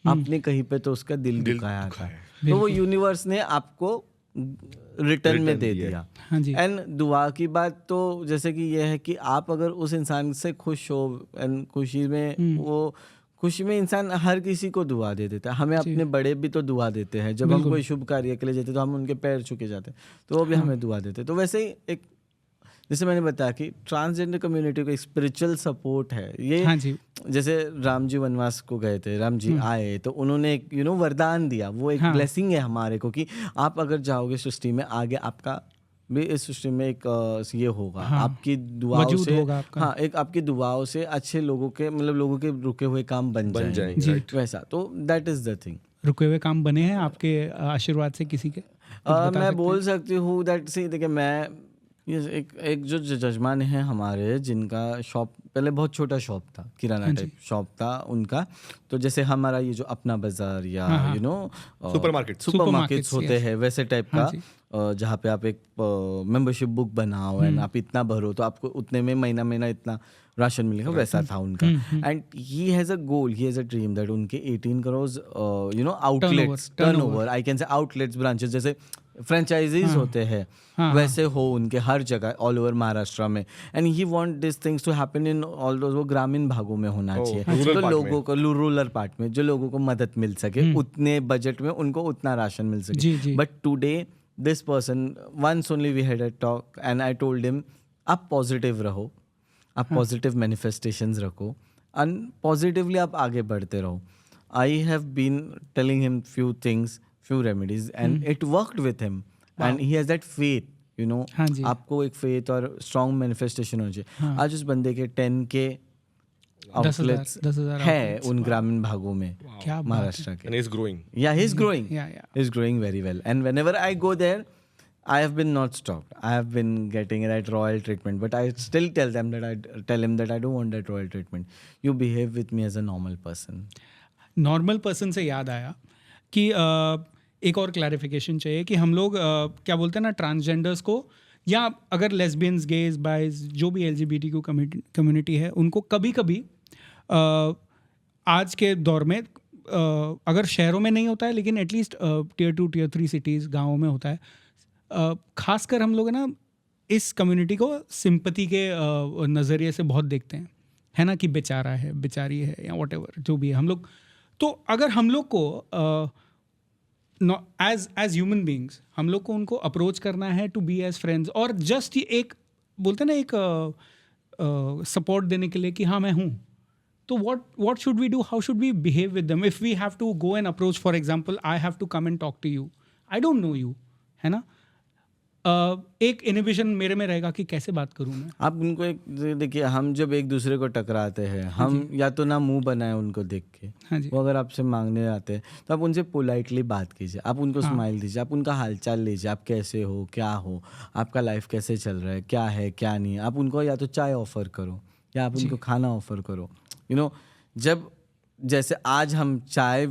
आपने कहीं पे तो उसका दिल दुखाया था, तो वो यूनिवर्स ने आपको रिटर्न में दे दिया. हाँ जी. एंड दुआ की बात तो जैसे कि ये है कि आप अगर उस इंसान से खुश हो एंड खुशी में वो खुशी में इंसान हर किसी को दुआ दे देता है. हमें अपने बड़े भी तो दुआ देते हैं जब हम कोई शुभ कार्य के लिए जाते हैं तो हम उनके पैर छूके जाते हैं तो वो भी हमें दुआ देते हैं. तो वैसे ही एक जैसे मैंने बताया कि ट्रांसजेंडर कम्युनिटी को एक स्पिरिचुअल सपोर्ट है ये. हाँ जी. जैसे राम जी वनवास को गए थे, राम जी आए तो उन्होंने एक वरदान दिया, वो एक ब्लेसिंग है हमारे को कि आप अगर जाओगे सृष्टि में आगे आपका भी इस सृष्टि में एक ये होगा. आपकी दुआओं से हाँ एक आपकी दुआओं से अच्छे लोगों के मतलब लोगों के रुके हुए काम बन जाएंगे. वैसा तो दैट इज द थिंग. रुके हुए काम बने हैं आपके आशीर्वाद से किसी के? मैं बोल सकती हूँ दैट सी देखिए मैं ये एक जो जजमान है हमारे जिनका शॉप पहले बहुत छोटा शॉप था, किराना टाइप शॉप था उनका. तो जैसे हमारा ये जो अपना बाजार या सुपरमार्केट्स होते हैं वैसे टाइप का, जहाँ पे आप एक मेंबरशिप बुक बनाओ एंड आप इतना भरो तो आपको उतने में महीना इतना राशन मिलेगा, वैसा था उनका. And he has a goal, he has a dream that उनके 18 crore outlets, turnover, I can say outlets, branches, जैसे फ्रेंचाइजीज होते हैं वैसे हो उनके हर जगह ऑल ओवर महाराष्ट्र में. And he want this things to happen in all those, वो ग्रामीण भागों में होना चाहिए, तो लोगों को रूरल पार्ट में जो लोगों को मदद मिल सके, उतने बजट में उनको उतना राशन मिल सके. But today this person, once only we had a talk and I told him, आप पॉजिटिव रहो, आप पॉजिटिव मैनिफेस्टेशंस रखो, एंड पॉजिटिवली आप आगे बढ़ते रहो. I have been telling him few things, few remedies, and it worked with him. And he has that faith, आपको एक faith और strong manifestation होनी चाहिए. आज उस बंदे के 10K outlets है उन ग्रामीण भागों में महाराष्ट्र के. And he's growing. Yeah, he's growing. He's growing very well. And whenever I go there, I have been not stopped. I have been getting that royal treatment, but I still tell him that I don't want that royal treatment. You behave with me as a normal person. Normal person से याद आया कि एक और clarification चाहिए कि हम लोग क्या बोलते हैं ना, ट्रांसजेंडर्स को, या अगर लेस्बियंस, गेज, बाइज, जो भी LGBTQ कम्युनिटी है, उनको कभी कभी आज के दौर में अगर शहरों में नहीं होता है, लेकिन एटलीस्ट Tier 2 Tier 3 सिटीज़, गाँवों में होता है. खासकर हम लोग ना इस कम्युनिटी को सिंपैथी के नज़रिए से बहुत देखते हैं, है ना, कि बेचारा है, बेचारी है, या व्हाटएवर जो भी है हम लोग. तो अगर हम लोग को एज ह्यूमन बींग्स हम लोग को उनको अप्रोच करना है टू बी एज फ्रेंड्स, और जस्ट एक बोलते हैं ना, एक सपोर्ट देने के लिए कि हाँ मैं हूँ, तो what should we do? How should we behave with them? If we have to go and approach, for example, I have to come and talk to you, I don't know you, है ना, एक inhibition मेरे में रहेगा कि कैसे बात करूं मैं. आप उनको एक देखिए, हम जब एक दूसरे को टकराते हैं, हम या तो ना मुंह बनाए उनको देख के, वो अगर आपसे मांगने आते हैं तो आप उनसे पोलाइटली बात कीजिए, आप उनको स्माइल दीजिए, आप उनका हालचाल लीजिए, आप कैसे हो, क्या हो, आपका लाइफ कैसे चल रहा है क्या नहीं. आप उनको या तो चाय ऑफर करो या आप उनको खाना ऑफर करो. जब जैसे आज हम चाय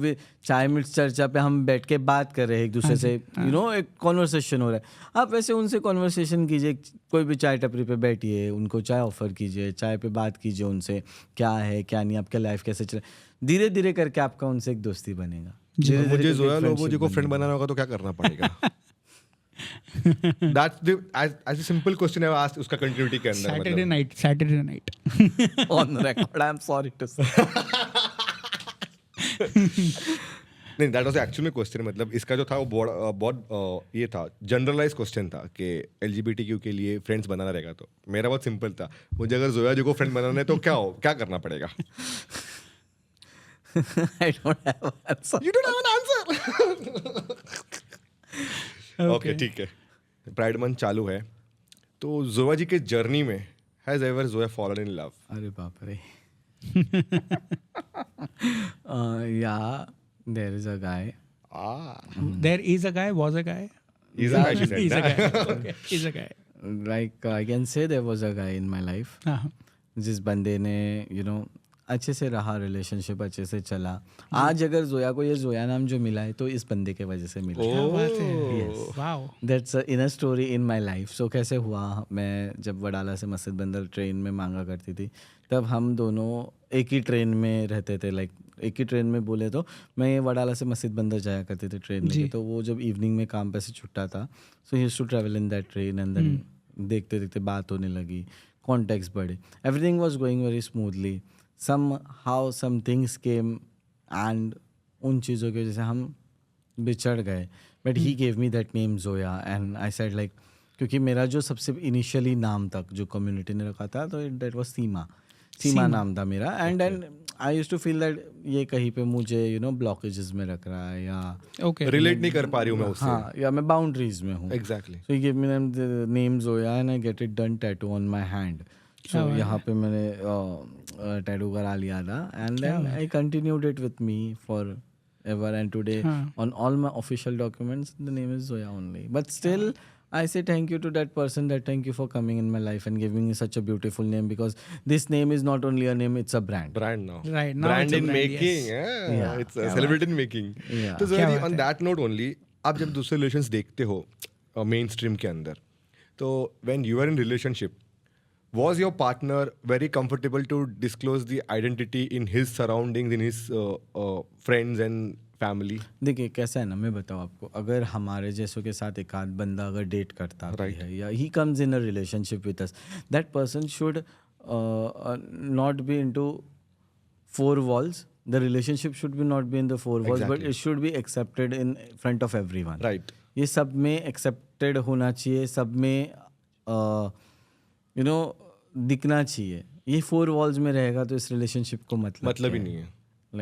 मिर्च चर्चा पे हम बैठ के बात कर रहे हैं एक दूसरे से, एक कॉन्वर्सेशन हो रहा है, आप वैसे उनसे कॉन्वर्सेशन कीजिए. कोई भी चाय टपरी पे बैठिए, उनको चाय ऑफर कीजिए, चाय पे बात कीजिए उनसे, क्या है क्या नहीं, आपका लाइफ कैसे चल, धीरे धीरे करके आपका उनसे एक दोस्ती बनेगा. मुझे जोया लोबो जी को फ्रेंड बनाना होगा तो क्या करना पड़ेगा? That's as a simple question I've asked उसका continuity के अंदर. Saturday night on record, I'm sorry to say. नहीं, दैट वाज एक्चुअली क्वेश्चन. मतलब इसका जो था वो बहुत ये था, जनरलाइज क्वेश्चन था कि LGBTQ के लिए फ्रेंड्स बनाना रहेगा. तो मेरा बहुत सिंपल था, मुझे अगर जोया जी को फ्रेंड बनाना है तो क्या करना पड़ेगा? I don't have an answer. You don't have an answer. Okay, ठीक है. प्राइड मंथ चालू है, तो जोया जी के जर्नी में has ever Zoya fallen in love? अरे बाप रे. Yeah, there is a guy. There is a guy, was a guy. He's a guy, she said. He's a guy. Okay, he's a guy. Like I can say there was a guy in my life. जिस बंदे ने अच्छे से रहा, relationship अच्छे से चला. आज अगर जोया को ये जोया नाम जो मिला है तो इस बंदे के वजह से मिला. That's inner story in my life. So कैसे हुआ, मैं जब वडाला से मस्जिद बंदर ट्रेन में मांगा करती थी, तब हम दोनों एक ही ट्रेन में रहते थे. लाइक एक ही ट्रेन में बोले तो मैं वडाला से मस्जिद बंदर जाया करते थे ट्रेन में. तो वो जब इवनिंग में काम पे से छुट्टा था, so he used to travel in that train. And then देखते देखते बात होने लगी, कॉन्टेक्ट्स बढ़े, everything was going very smoothly. somehow some things came and उन चीज़ों की वजह से हम बिछड़ गए. But he gave me that name Zoya and I said like, क्योंकि मेरा जो सबसे इनिशियली नाम तक जो कम्युनिटी ने रखा था, तो दैट वाज सीमा नाम था मेरा. And I used to feel that ये कहीं पे मुझे ब्लॉकेजेस में रख रहा है या रिलेट नहीं कर पा रही हूँ मैं उससे, हाँ, या मैं बाउंड्रीज में हूँ. Exactly. So he give me the name Zoya and I get it done tattoo on my hand. So यहाँ पे मैंने टैटू करा लिया था. And then I continued it with me for ever. And today on all my official documents the name is Zoya only. But still I say thank you to that person, that thank you for coming in my life and giving me such a beautiful name, because this name is not only a name, it's a brand. Brand now. Right. Now brand it's a in brand, making. yes. Yeah. It's a celebrity in making. Yeah. तो ज़रा on that note only, आप जब दूसरे relations देखते हो main stream के अंदर, तो when you are in relationship, Was your partner very comfortable to disclose the identity in his surroundings, in his friends and family? देखिए कैसा है ना, मैं बताऊँ आपको, अगर हमारे जैसों के साथ एक आध बंदा अगर डेट करता भी Right. है या he comes in a relationship with us, that person should not be into four walls. The relationship should be not be in the four walls, but Exactly. it should be accepted in front of everyone. Right. ये सब में accepted होना चाहिए, सब में you know दिखना चाहिए. ये four walls में रहेगा तो इस relationship को मतलब ही नहीं है.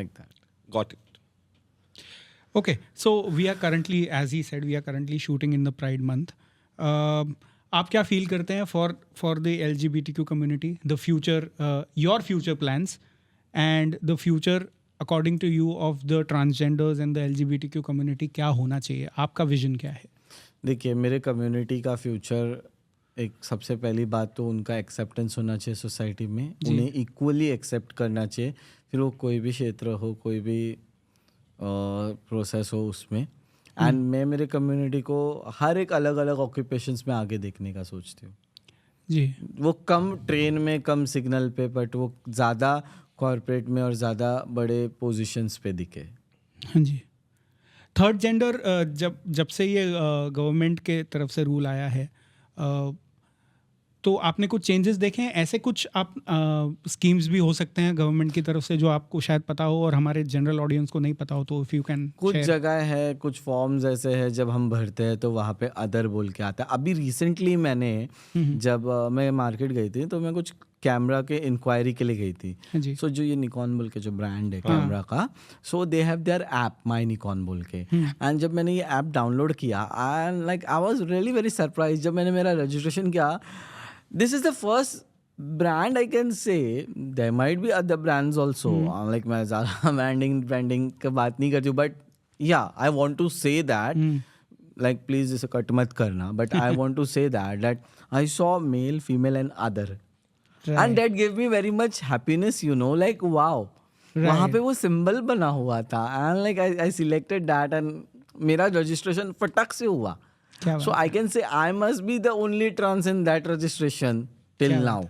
like that. Got it. Okay, so we are currently, as he said, we are currently shooting in the Pride month. आप क्या फील करते हैं for the LGBTQ community, the future, your future plans, and the future according to you of the transgenders and the LGBTQ community, क्या होना चाहिए? आपका vision क्या है? देखिए मेरे कम्युनिटी का फ्यूचर, एक सबसे पहली बात तो उनका एक्सेप्टेंस होना चाहिए सोसाइटी में, उन्हें इक्वली एक्सेप्ट करना चाहिए, फिर वो कोई भी क्षेत्र हो, कोई भी प्रोसेस हो उसमें. एंड मैं मेरे कम्युनिटी को हर एक अलग अलग ऑक्यूपेशंस में आगे देखने का सोचती हूँ. जी. वो कम ट्रेन में, कम सिग्नल पे, बट वो ज़्यादा कॉर्पोरेट में और ज़्यादा बड़े पोजीशंस पे दिखे. हाँ जी. थर्ड जेंडर जब से ये गवर्नमेंट के तरफ से रूल आया है, तो आपने कुछ चेंजेस देखे हैं? ऐसे कुछ आप स्कीम्स भी हो सकते हैं गवर्नमेंट की तरफ से जो आपको शायद पता हो और हमारे जनरल ऑडियंस को नहीं पता हो, तो इफ़ यू कैन. कुछ जगह है, कुछ फॉर्म्स ऐसे हैं जब हम भरते हैं तो वहाँ पे अदर बोल के आता है. अभी रिसेंटली मैंने जब मैं मार्केट गई थी तो मैं कुछ कैमरा के इंक्वायरी के लिए गई थी. सो जो ये निकॉन बोल के जो ब्रांड है कैमरा का, so they have their app my Nikon बोल के. एंड जब मैंने ये ऐप डाउनलोड किया, and like I was really very surprise. जब मैंने मेरा रजिस्ट्रेशन किया, this is the first brand I can say. There might be other brands also. Like मैं ज़्यादा branding का बात नहीं करती हूँ, but yeah, I want to say that, like please इसे कट मत करना, but I want to say that I saw male, female and other, and that gave me very much happiness, you know, like wow. वहाँ पे वो symbol बना हुआ था, and like I selected that and मेरा registration फटक से हुआ. So I can say I must be the only trans in that registration till now.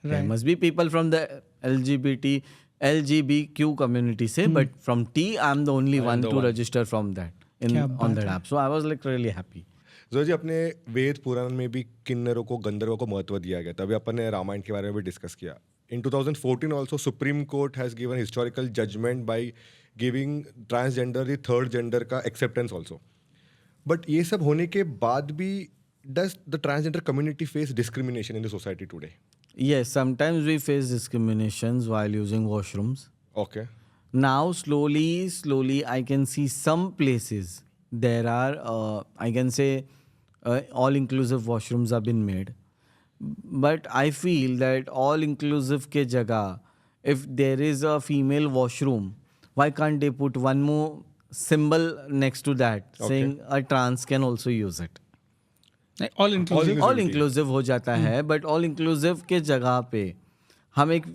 There must be people from the LGBTQ community say, but from T I'm the only one to register from that on that app. So I was like really happy. Zoya जी, अपने वेद पुराण में भी किन्नरों को, गंधर्वों को महत्व दिया गया. तभी अपन ने रामायण के बारे में भी डिस्कस किया. In 2014 also Supreme Court has given historical judgment by giving transgender the third gender का acceptance also. बट ये सब होने के बाद भी does the transgender community face discrimination in the society today? Yes, sometimes we face discriminations while using washrooms. Okay. Now slowly I can see some places there are I can say all inclusive washrooms have been made, but I feel that all inclusive के जगह, if there is a female washroom, why can't they put one more symbol next to that saying a trans can also use it? All inclusive हो जाता है, but all inclusive के जगह पे हम एक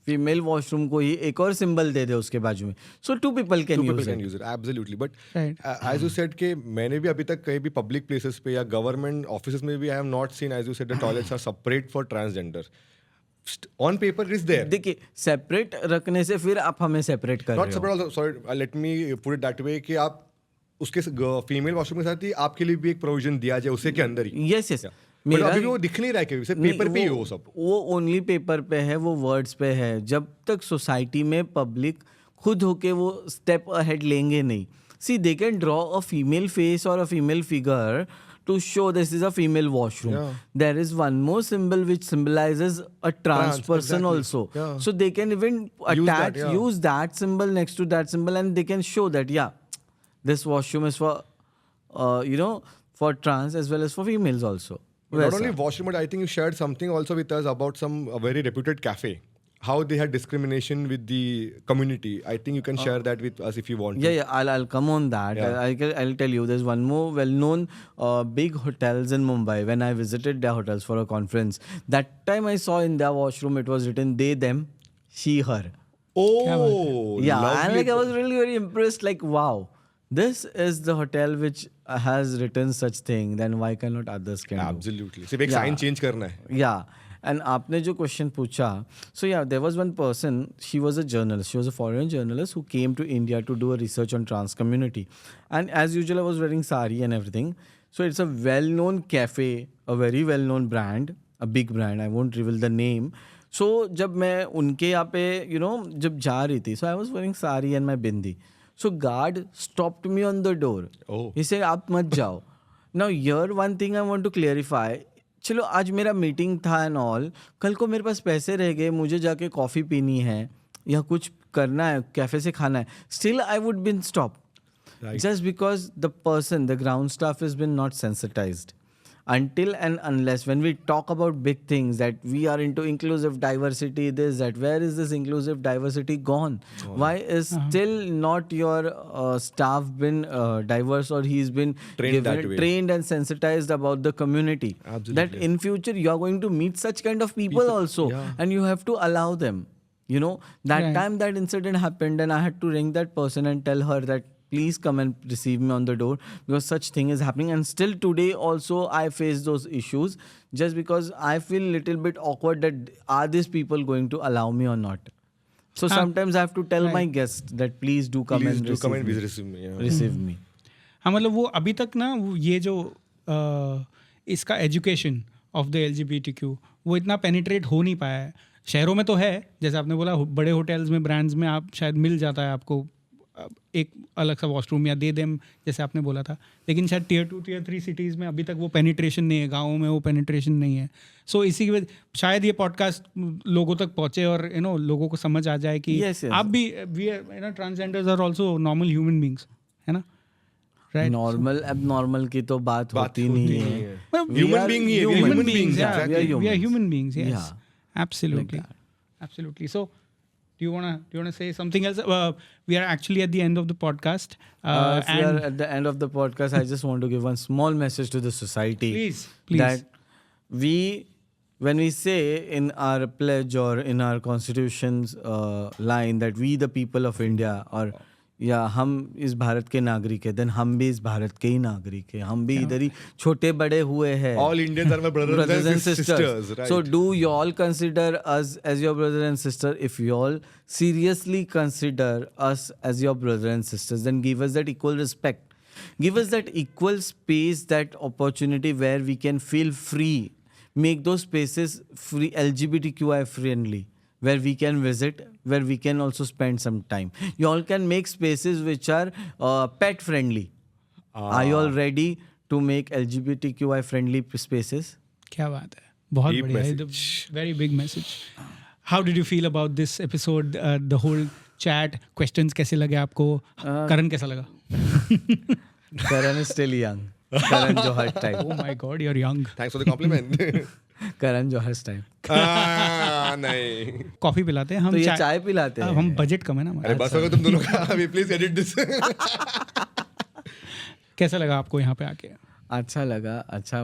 फीमेल वॉशरूम को ही एक और सिंबल दे दे उसके बाजू में, so two people can use it. Absolutely. But as you said कि मैंने भी अभी तक कहीं भी पब्लिक प्लेसेस पे या गवर्नमेंट ऑफिसेस में भी I have not seen, as you said, the toilets are separate for transgender. On paper it is there. देखिए सेपरेट रखने से फिर आप हमें सेपरेट कर Not रहे हो. separate also. Sorry, let me put it that way कि आप उसके फीमेल वॉशरूम के साथ ही आपके लिए भी एक प्रोविजन दिया जाए उसे के अंदर ही. Yes. बट अभी भी वो दिख नहीं रहा है कि सिर्फ पेपर पे ही हो सब. वो ओनली पेपर पे है, वो वर्ड्स पे है. जब तक सोसाइटी में पब्लिक खुद होके वो स्टेप अहेड लेंगे नहीं. See they can draw a female face और a female figure to show this is a female washroom. Yeah. There is one more symbol which symbolizes a trans person exactly. also. Yeah. So they can even use that symbol next to that symbol, and they can show that this washroom is for for trans as well as for females also. Not only washroom, but I think you shared something also with us about some very reputed cafe. How they had discrimination with the community. I think you can share that with us if you want to. Yeah, I'll come on that. Yeah. I'll tell you. There's one more well-known big hotels in Mumbai. When I visited their hotels for a conference, that time I saw in their washroom it was written they, them, she, her. Oh, Yeah, lovely. and like I was really very impressed. Like wow, this is the hotel which has written such thing. Then why cannot others can do? Absolutely. सिर्फ एक sign change करना है. Yeah. And आपने जो question पूछा, so yeah there was one person, she was a journalist, she was a foreign journalist who came to India to do a research on trans community, and as usual I was wearing sari and everything. So it's a well-known cafe, a very well-known brand, a big brand. I won't reveal the name. So जब मैं उनके यहाँ पे जब जा रही थी, so I was wearing sari and my bindi. So guard stopped me on the door. Oh. He said आप मत जाओ. Now here one thing I want to clarify. चलो आज मेरा मीटिंग था एंड ऑल, कल को मेरे पास पैसे रह गए, मुझे जाके कॉफ़ी पीनी है या कुछ करना है, कैफ़े से खाना है, still I would been stop. Right. Just because the person, the ground staff has been not sensitized. Until and unless when we talk about big things that we are into inclusive diversity, this, that, where is this inclusive diversity gone? Why is still not your staff been diverse, or he's been trained and sensitized about the community? Absolutely. That in future you are going to meet such kind of people also, and you have to allow them. That time that incident happened and I had to ring that person and tell her that please come and receive me on the door, because such thing is happening. And still today also I face those issues, just because I feel little bit awkward that are these people going to allow me or not. So sometimes I have to tell my guests that please do come and receive me. Receive me. हाँ, मतलब वो अभी तक ना ये जो इसका education of the LGBTQ वो इतना पेनिट्रेट हो नहीं पाया है. शहरों में तो है, जैसे आपने बोला, बड़े होटल्स में, ब्रांड्स में आप शायद मिल जाता है आपको एक अलग सा वॉशरूम या दे देम, जैसे आपने बोला था, लेकिन शायद Tier 2 Tier 3 सिटीज़ में अभी तक वो पेनिट्रेशन नहीं है, गाँवों में वो पेनिट्रेशन नहीं है. सो इसी की वजह शायद ये पॉडकास्ट लोगों तक पहुँचे और लोगों को समझ आ जाए कि आप भी transgenders are also normal human beings, है ना. Right. नॉर्मल एबनॉर्मल की तो बात होती नहीं है. Human being ही है, we are human beings. We are human beings. Yes. Yeah. Absolutely. Absolutely. So, do you wanna say something else? We are actually at the end of the podcast. If we are at the end of the podcast, I just want to give one small message to the society. Please. That when we say in our pledge or in our constitution's line that we the people of India, or या हम इस भारत के नागरिक हैं, then हम भी इस भारत के ही नागरिक हैं, हम भी इधर ही छोटे बड़े हुए हैं. All Indians are my brothers and sisters, right? So do you all consider us as your brother and sister? If you all seriously consider us as your brother and sisters, then give us that equal respect, give us that equal space, that opportunity where we can feel free, make those spaces free, LGBTQI friendly, where we can visit, where we can also spend some time. You all can make spaces which are pet friendly. Are you all ready to make LGBTQI friendly spaces? क्या बात है, बहुत Deep बढ़िया. message. Very big message. How did you feel about this episode? The whole chat, questions कैसे लगे आपको? करण कैसा लगा? Karan is still young. Karan Johar type. Oh my God, you're young. Thanks for the compliment. Karan Johar type. नहीं. Coffee पिलाते हैं हम. तो ये चाय पिलाते हैं. हम बजट कम है ना हमारा. अरे बस होगा तुम दोनों का. अभी प्लीज एडिट दिस. कैसा लगा आपको यहाँ पे आके? अच्छा लगा, अच्छा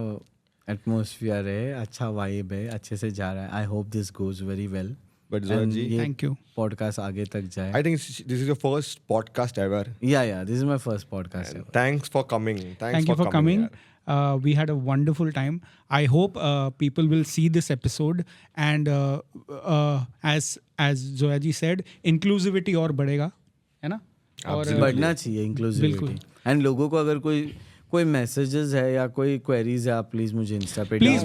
एटमॉस्फेयर है, अच्छा वाइब है, अच्छे से जा रहा है. I hope this goes very well. But Zoya ji, Thank you. Podcast आगे तक जाए. I think this is your first podcast ever. Yeah, this is my first podcast ever. Thanks for coming. Thank you for coming. We had a wonderful time. I hope people will see this episode, and as Zoya ji said, inclusivity और बढ़ेगा, है ना? और बढ़ना चाहिए inclusivity. And लोगों को अगर कोई messages है या कोई queries है, आप please मुझे Insta पे please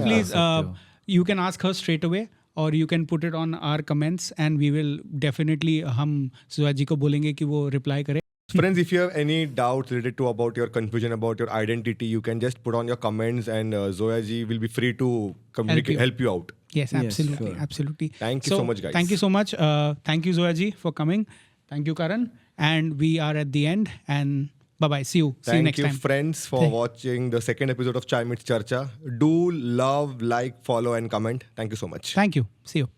you can ask her straight away, or you can put it on our comments, and we will definitely हम Zoya ji को बोलेंगे कि वो reply करे. Friends, if you have any doubts related to about your confusion about your identity, you can just put on your comments, and Zoya ji will be free to communicate, help you out. Yes, absolutely, sure. Absolutely. Thank you so much, guys. Thank you so much. Thank you, Zoya ji, for coming. Thank you, Karan. And we are at the end. And bye-bye. See you. See you next time. Thank you, friends, for watching the second episode of Chai Meets Charcha. Do love, like, follow, and comment. Thank you so much. Thank you. See you.